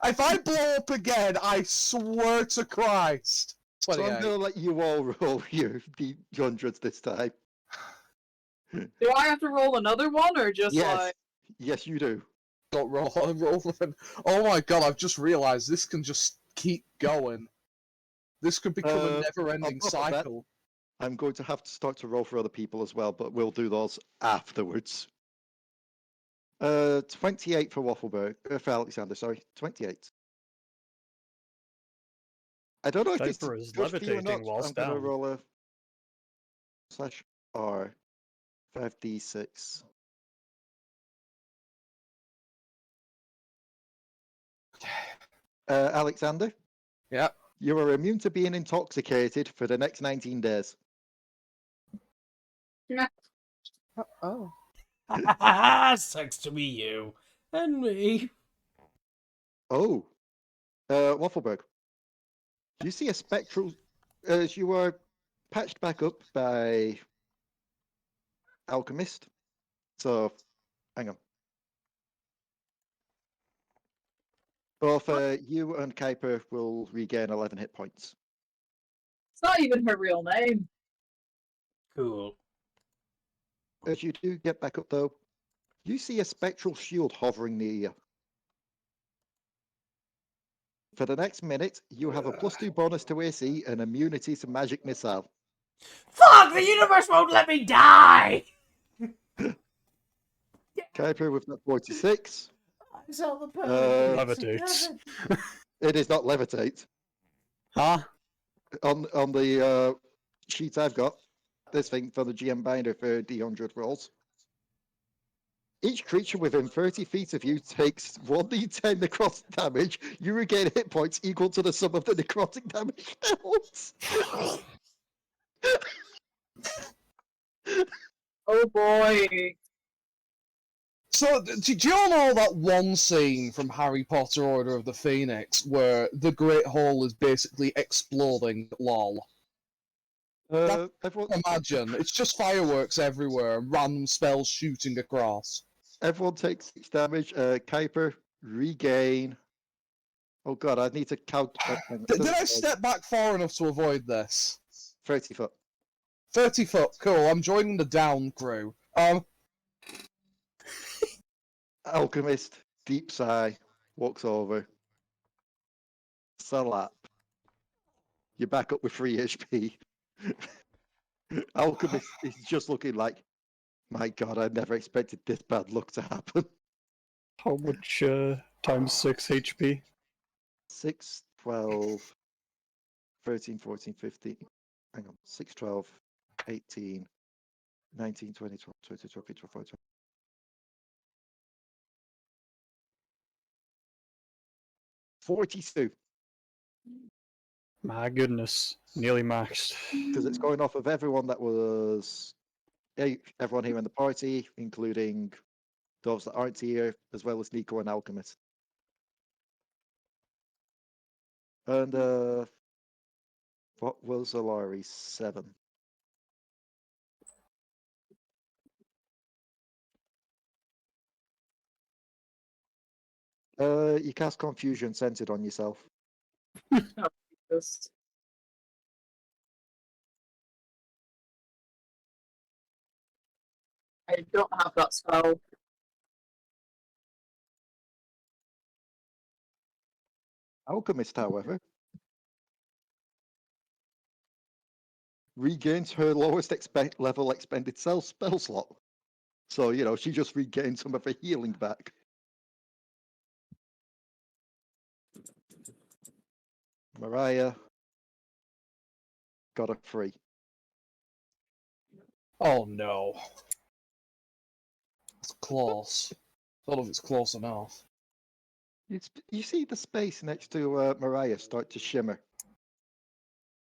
If I blow up again, I swear to Christ. So I'm 28. going to let you all roll your D100s this time. Do I have to roll another one, or just Yes. like... Yes, you do. Don't roll. Oh my god, I've just realised this can just keep going. This could become a never-ending on top of that, cycle. I'm going to have to start to roll for other people as well, but we'll do those afterwards. 28 for Wafflebyrg, for Alexander, sorry. 28. I don't know if it's Kuiper is good for you or levitating not. whilst I'm going to down. roll a /R 5d6. Alekxander, Yeah. you are immune to being intoxicated for the next 19 days. Oh. Sucks to be you and me. Oh, Wafflebyrg, you see a spectral, as you are patched back up by Alchemist. So, hang on. Both you and Kuiper will regain 11 hit points. It's not even her real name. Cool. As you do get back up, though, you see a spectral shield hovering near you. For the next minute, you have a +2 bonus to AC and immunity to magic missile. Fuck! The universe won't let me die! Kuiper with that 46. I saw the Levitates. It is not levitate. Huh? On the sheet I've got, this thing for the GM binder for D100 rolls. Each creature within 30 feet of you takes 1d10 necrotic damage. You regain hit points equal to the sum of the necrotic damage dealt. Oh boy. So, do you all know that one scene from Harry Potter Order of the Phoenix where the Great Hall is basically exploding? Lol. Everyone, Imagine, it's just fireworks everywhere, random spells shooting across. everyone takes 6 damage. Kuiper, regain. Oh god, I need to count. Did I step back far enough to avoid this? 30 foot. 30 foot, cool, I'm joining the down crew. Alchemist, deep sigh, walks over. Slap. You're back up with 3 HP. Alchemist is just looking like, my god, I never expected this bad luck to happen. How much times 6 HP? 6, 12, 13, 14, 15. Hang on. 6, 12, 18, 19, 20, 21, 22, 23, 24, 25. $42, My goodness, nearly maxed. because it's going off of everyone that was everyone here in the party, including those that aren't here, as well as Nico and Alchemist. And what was Alari? 7. You cast Confusion centered on yourself. Just I don't have that spell. Alchemist, however, regains her lowest level expended spell slot. So, you know, she just regained some of her healing back. Mariah got a 3. Oh no. It's close. Don't know if it's close enough. You see the space next to Mariah start to shimmer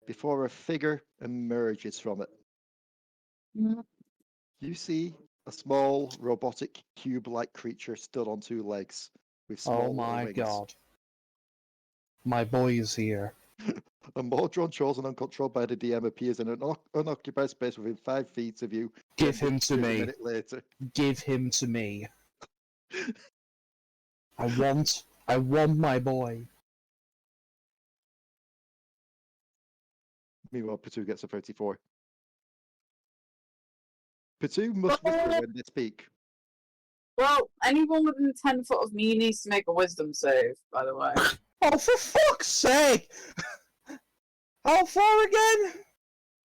before a figure emerges from it. Mm. You see a small robotic cube-like creature stood on 2 legs with small Oh my wings. god. My boy is here. A Mordron chosen and controlled by the DM appears in an unoccupied space within 5 feet of you. Give then him to disappears me. A minute later. Give him to me. I want my boy. Meanwhile, Potoo gets a 34. Potoo must whisper when they speak. Well, anyone within 10 foot of me needs to make a wisdom save, by the way. Oh, for fuck's sake! How far again?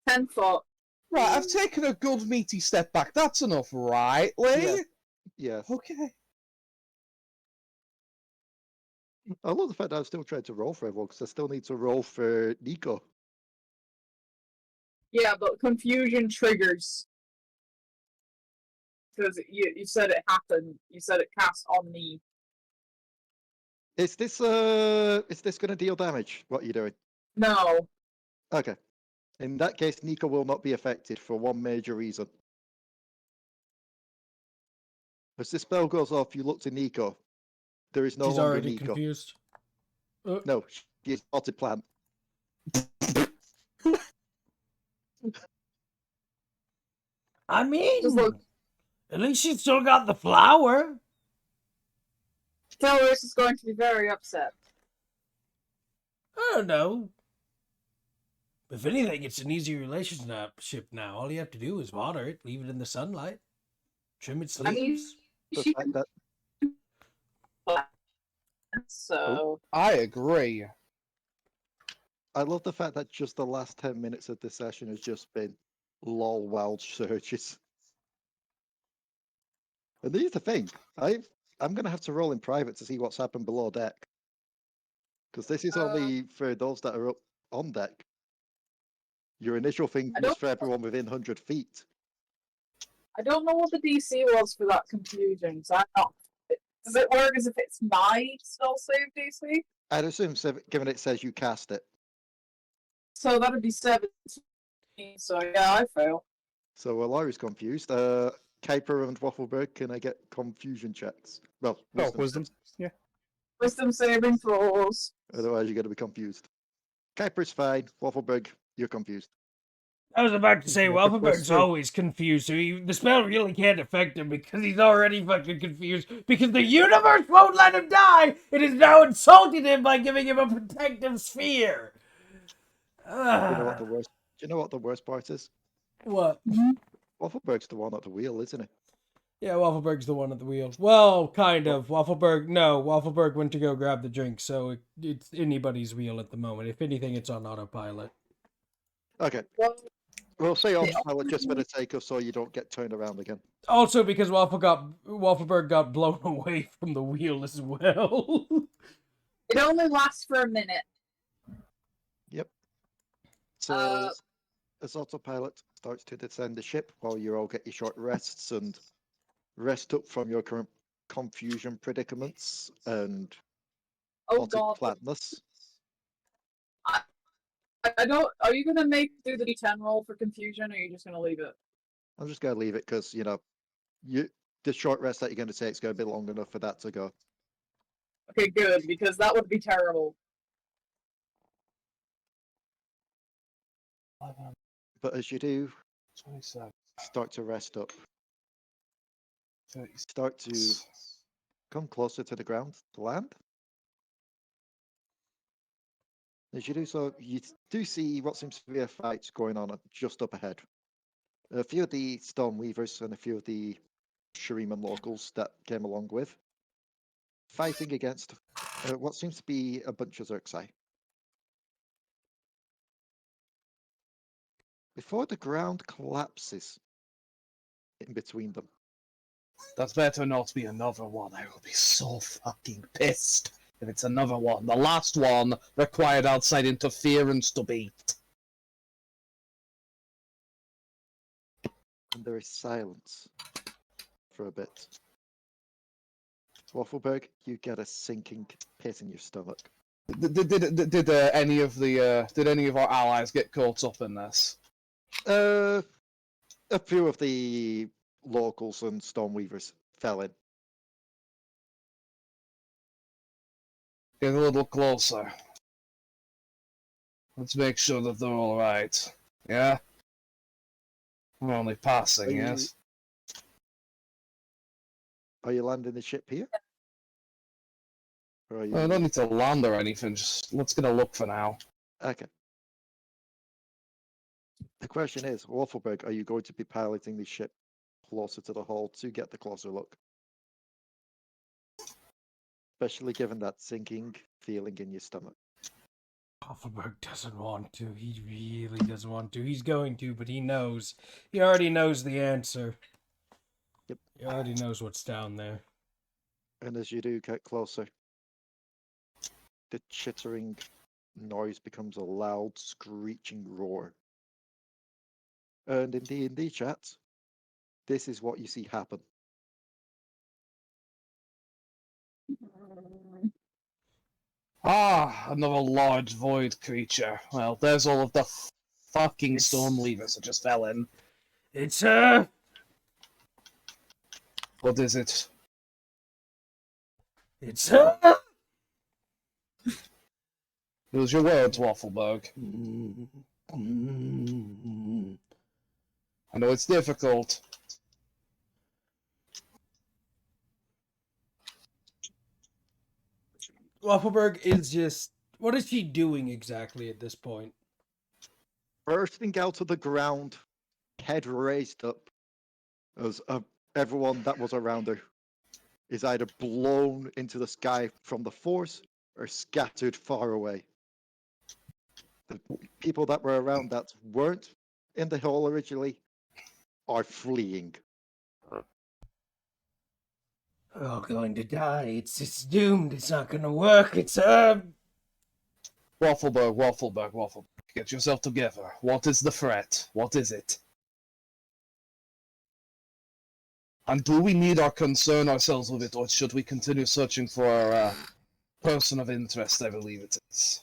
10 foot. Right, I've taken a good meaty step back. That's enough, right, Lee? Yeah. Yes. Okay. I love the fact that I'm still trying to roll for everyone because I still need to roll for Nico. Yeah, but confusion triggers. Because you said it happened. You said it cast on me. Is this gonna deal damage? What you're doing? No. Okay. In that case, Nico will not be affected for one major reason. As this spell goes off, you look to Nico. There is no She's longer already Nico. confused. No, she is potted plant. I mean, Just look. at least she's still got the flower. Delris is going to be very upset. I don't know. If anything, it's an easy relationship now. All you have to do is water it, leave it in the sunlight, trim its I mean, leaves. The she fact that so I agree. I love the fact that just the last 10 minutes of this session has just been lol wild searches. And here's the thing, I'm gonna have to roll in private to see what's happened below deck. Because this is only for those that are up on deck. Your initial thing I was don't- for everyone within 100 feet. I don't know what the DC was for that confusion. So I'm not. Does it work as if it's my spell save DC? I'd assume, given it says you cast it. So that'd be 17. So yeah, I fail. So Alari's confused. Kuiper and Wafflebyrg, can I get confusion checks? Well, Oh, wisdom. Yeah. Wisdom saving throws. Otherwise, you're going to be confused. Kuiper's fine. Wafflebyrg, you're confused. I was about to say, Make a Wafflebyrg's +2. always confused, so the spell really can't affect him because he's already fucking confused. Because the universe won't let him die! It has now insulted him by giving him a protective sphere! You know what the worst? Do you know what the worst part is? What? Wafflebyrg's the one at the wheel, isn't he? Yeah, Wafflebyrg's the one at the wheel. Well, kind of. Wafflebyrg went to go grab the drink, so it's anybody's wheel at the moment. If anything, it's on autopilot. Okay. Well, We'll say autopilot just for the sake of so you don't get turned around again. Also, because Wafflebyrg got blown away from the wheel as well. it only lasts for a minute. Yep. So as autopilot starts to descend the ship while you all get your short rests and rest up from your current confusion predicaments and Oh potted god. plantness. I don't. Are you gonna do the D10 roll for confusion, or are you just gonna leave it? I'm just going to leave it because, the short rest that you're going to take is going to be long enough for that to go. Okay, good, because that would be terrible. But as you do 27, start to rest up, 30. start to come closer to the ground, to land. As you do so, you do see what seems to be a fight going on just up ahead. A few of the Stormweavers and a few of the Shuriman locals that came along with, fighting against what seems to be a bunch of Xerxai. Before the ground collapses in between them. That's better not be another one. I will be so fucking pissed if it's another one. The last one required outside interference to beat. And there is silence for a bit. Wafflebyrg, you get a sinking pit in your stomach. Did any of our allies get caught up in this? A few of the locals and Stormweavers fell in. Get a little closer. Let's make sure that they're all right. Yeah. We're only passing, yes. Are you landing the ship here? Or are you... I don't need to land or anything. Just let's get a look for now. Okay. The question is, Wafflebyrg, are you going to be piloting the ship closer to the hull to get the closer look? Especially given that sinking feeling in your stomach. Wafflebyrg doesn't want to. He really doesn't want to. He's going to, but he knows. He already knows the answer. Yep. He already knows what's down there. And as you do get closer, the chittering noise becomes a loud, screeching roar. And in D&D chat, this is what you see happen. Ah, another large void creature. Well, there's all of the fucking It's- Stormleavers that just fell in. It's What is it? It's Use your words, Wafflebyrg. I know it's difficult. Wafflebyrg is just. What is she doing exactly at this point? Bursting out of the ground, head raised up, as everyone that was around her is either blown into the sky from the force or scattered far away. The people that were around that weren't in the hall originally are fleeing. We're all going to die. It's doomed. It's not gonna work. It's Wafflebyrg. Get yourself together. What is the threat? What is it? And do we need to concern ourselves with it, or should we continue searching for our person of interest, I believe it is?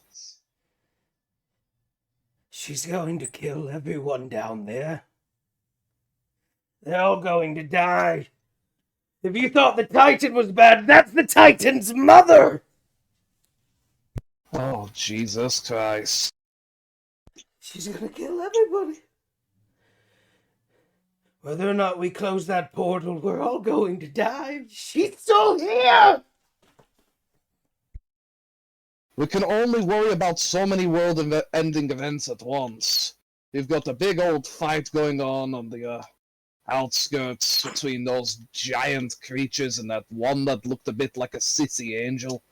She's going to kill everyone down there. They're all going to die. If you thought the Titan was bad, that's the Titan's mother! Oh, Jesus Christ. She's gonna kill everybody. Whether or not we close that portal, we're all going to die. She's still here! We can only worry about so many world-ending events at once. We've got a big old fight going on the outskirts between those giant creatures and that one that looked a bit like a sissy angel.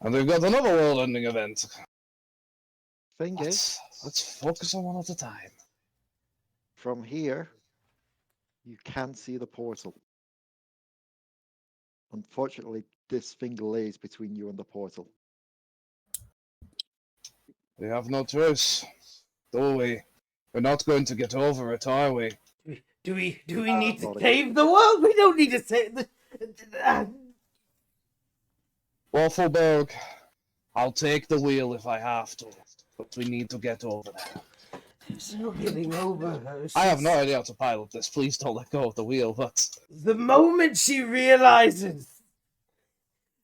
And we've got another world-ending event. Thing is, Let's focus on one at a time. from here, you can see the portal. Unfortunately, this thing lays between you and the portal. We have no choice, do we? We're not going to get over it, are we? Do we need to Body. save the world? We don't need to save the... Wafflebyrg, I'll take the wheel if I have to, but we need to get over there. There's no getting over her. I have no idea how to pilot this. Please don't let go of the wheel, but... The moment she realizes...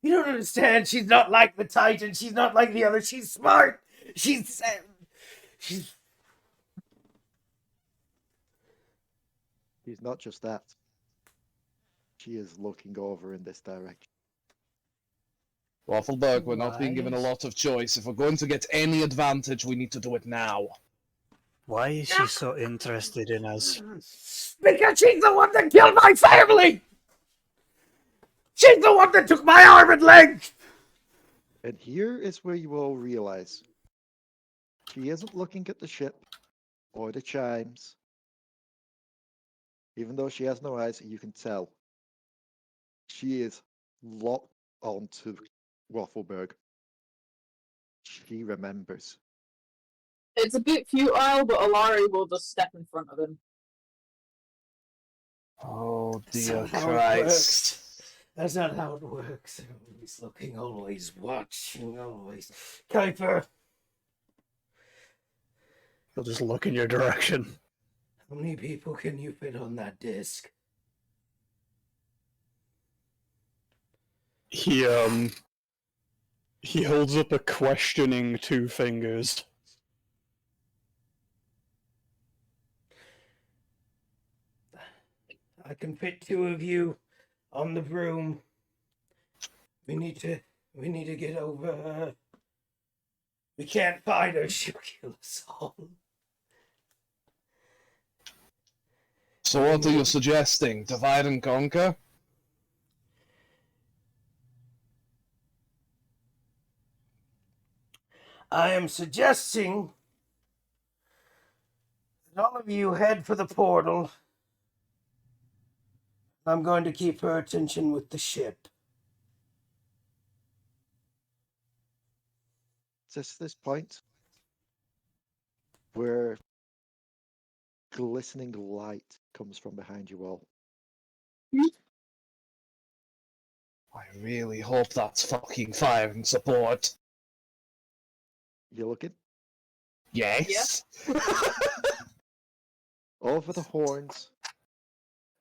You don't understand. She's not like the Titan. She's not like the other. She's smart. She's... She's not just that. She is looking over in this direction. Wafflebyrg, we're not being given a Wise. lot of choice. If we're going to get any advantage, we need to do it now. Why is she so interested in us? Because she's the one that killed my family! She's the one that took my arm and leg! And here is where you all realize she isn't looking at the ship or the chimes. Even though she has no eyes, you can tell. She is locked onto Wafflebyrg. She remembers. It's a bit futile, but Alari will just step in front of him. Oh, That's dear not how it Christ. works. That's not how it works. Always looking, always watching, always. Kuiper, He'll just look in your direction. how many people can you fit on that disc? He holds up a questioning two fingers. I can fit two of you on the broom. We need to get over her. We can't fight her. She'll kill us all. So what are you suggesting? Divide and conquer? I am suggesting that all of you head for the portal. I'm going to keep her attention with the ship. Just this point where glistening light comes from behind you all. I really hope that's fucking firing support. You looking? Yes. Over the horns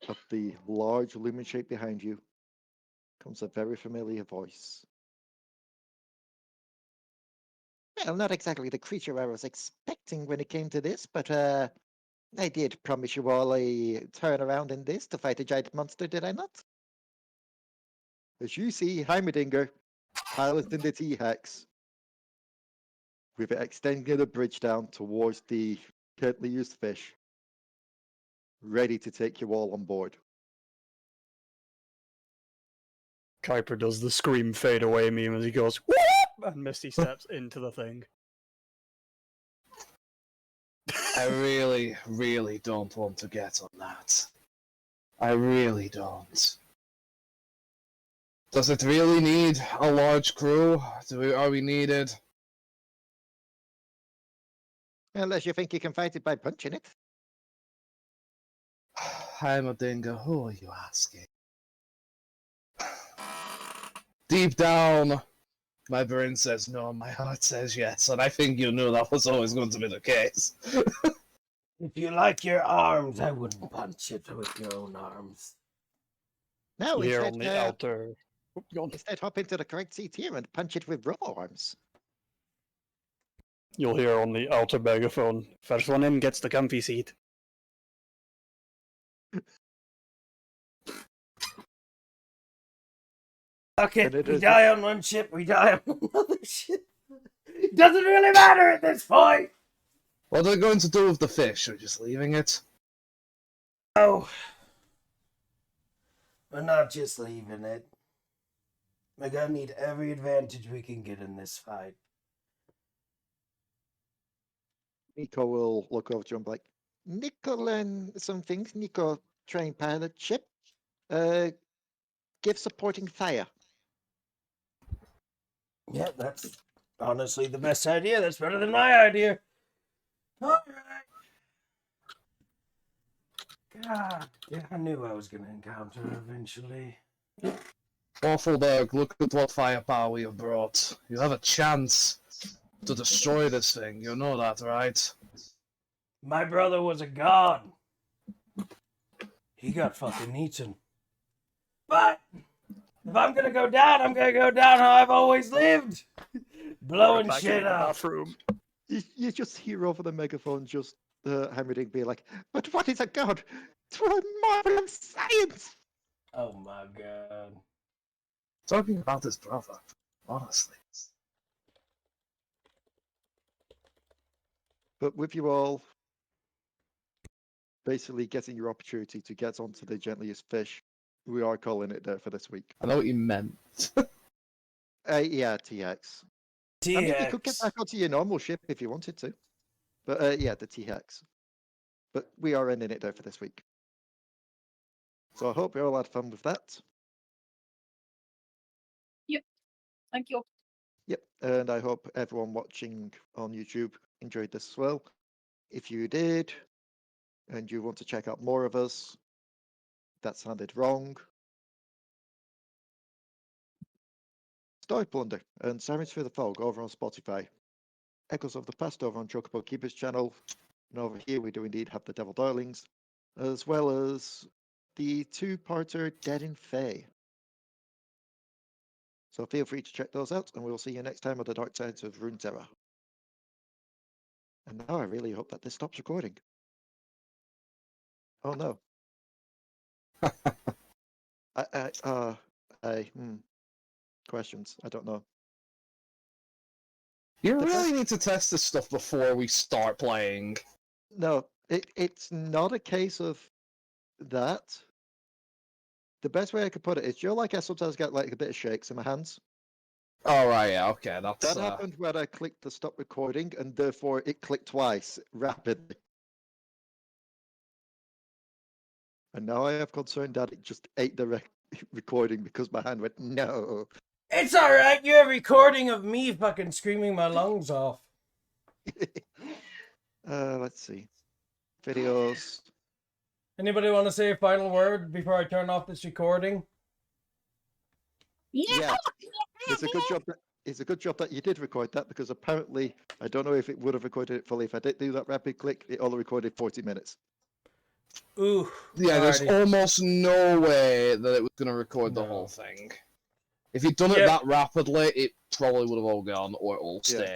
of the large lumen shape behind you comes a very familiar voice. Well, not exactly the creature I was expecting when it came to this, but I did promise you all a turnaround in this to fight a giant monster, did I not? As you see, Heimerdinger piloting the T-Hex, with it extending the bridge down towards the currently used fish, ready to take you all on board. Kuiper does the scream fade away meme as he goes, whoop! And Misty steps into the thing. I really, really don't want to get on that. I really don't. Does it really need a large crew? Are we needed? Unless you think you can fight it by punching it. Heimerdinger, who are you asking? Deep down, my brain says no, my heart says yes, and I think you knew that was always going to be the case. If you like your arms, I wouldn't punch it with your own arms. No, Here instead, on the outer... Oop, go on. instead hop into the correct seat here and punch it with rubber arms. You'll hear on the outer megaphone, first one in gets the comfy seat. Okay, And it we is- die on one ship, we die on another ship. It doesn't really matter at this point. What are they going to do with the fish? Are just leaving it? Oh, we're not just leaving it. We're gonna need every advantage we can get in this fight. Nico will look over to you and be like, Nico learned some things. Nico trained pilot ship. Give supporting fire. Yeah, that's honestly the best idea. That's better than my idea. Alright. God, yeah, I knew I was gonna encounter her eventually. Wafflebyrg, look at what firepower we have brought. You have a chance to destroy this thing. You know that, right? My brother was a god. He got fucking eaten. But if I'm gonna go down, I'm gonna go down how I've always lived. Blowing Back shit in the up. bathroom. You just hear over the megaphone just Hemerding be like, but what is a god? To a marvel of science! Oh my god. Talking about his brother, honestly. But with you all basically getting your opportunity to get onto the gentliest fish, we are calling it there for this week. I know what you meant. Yeah, TX. I mean, you could get TX. back onto your normal ship if you wanted to. But yeah, the TX. But we are ending it there for this week. So I hope you all had fun with that. Thank you. Yep, and I hope everyone watching on YouTube enjoyed this as well. If you did, and you want to check out more of us, that sounded wrong. Story Plunder and Sirens Through the Fog over on Spotify. Echoes of the Past over on Chocobo Keeper's channel. And over here we do indeed have the Devil Darlings, as well as the two-parter Dead in Fae. So feel free to check those out, and we will see you next time on the Dark Sides of Runeterra. And now I really hope that this stops recording. Oh no. Questions. I don't know. You The really need to test this stuff before we start playing. No, it's not a case of that. The best way I could put it is, like I sometimes get like a bit of shakes in my hands. Oh, right, yeah, okay, that's... That happened when I clicked the stop recording, and therefore it clicked twice, rapidly. And now I have concern that it just ate the recording because my hand went, no. It's alright, you have a recording of me fucking screaming my lungs off. Let's see. Videos. Anybody want to say a final word before I turn off this recording? Yeah. It's a good job that you did record that, because apparently I don't know if it would have recorded it fully if I did do that rapid click. It only recorded 40 minutes. Ooh. Yeah, there's alrighty. almost no way that it was going to record the No. whole thing. If he'd done it Yep. that rapidly, it probably would have all gone, or it all Yeah. stayed.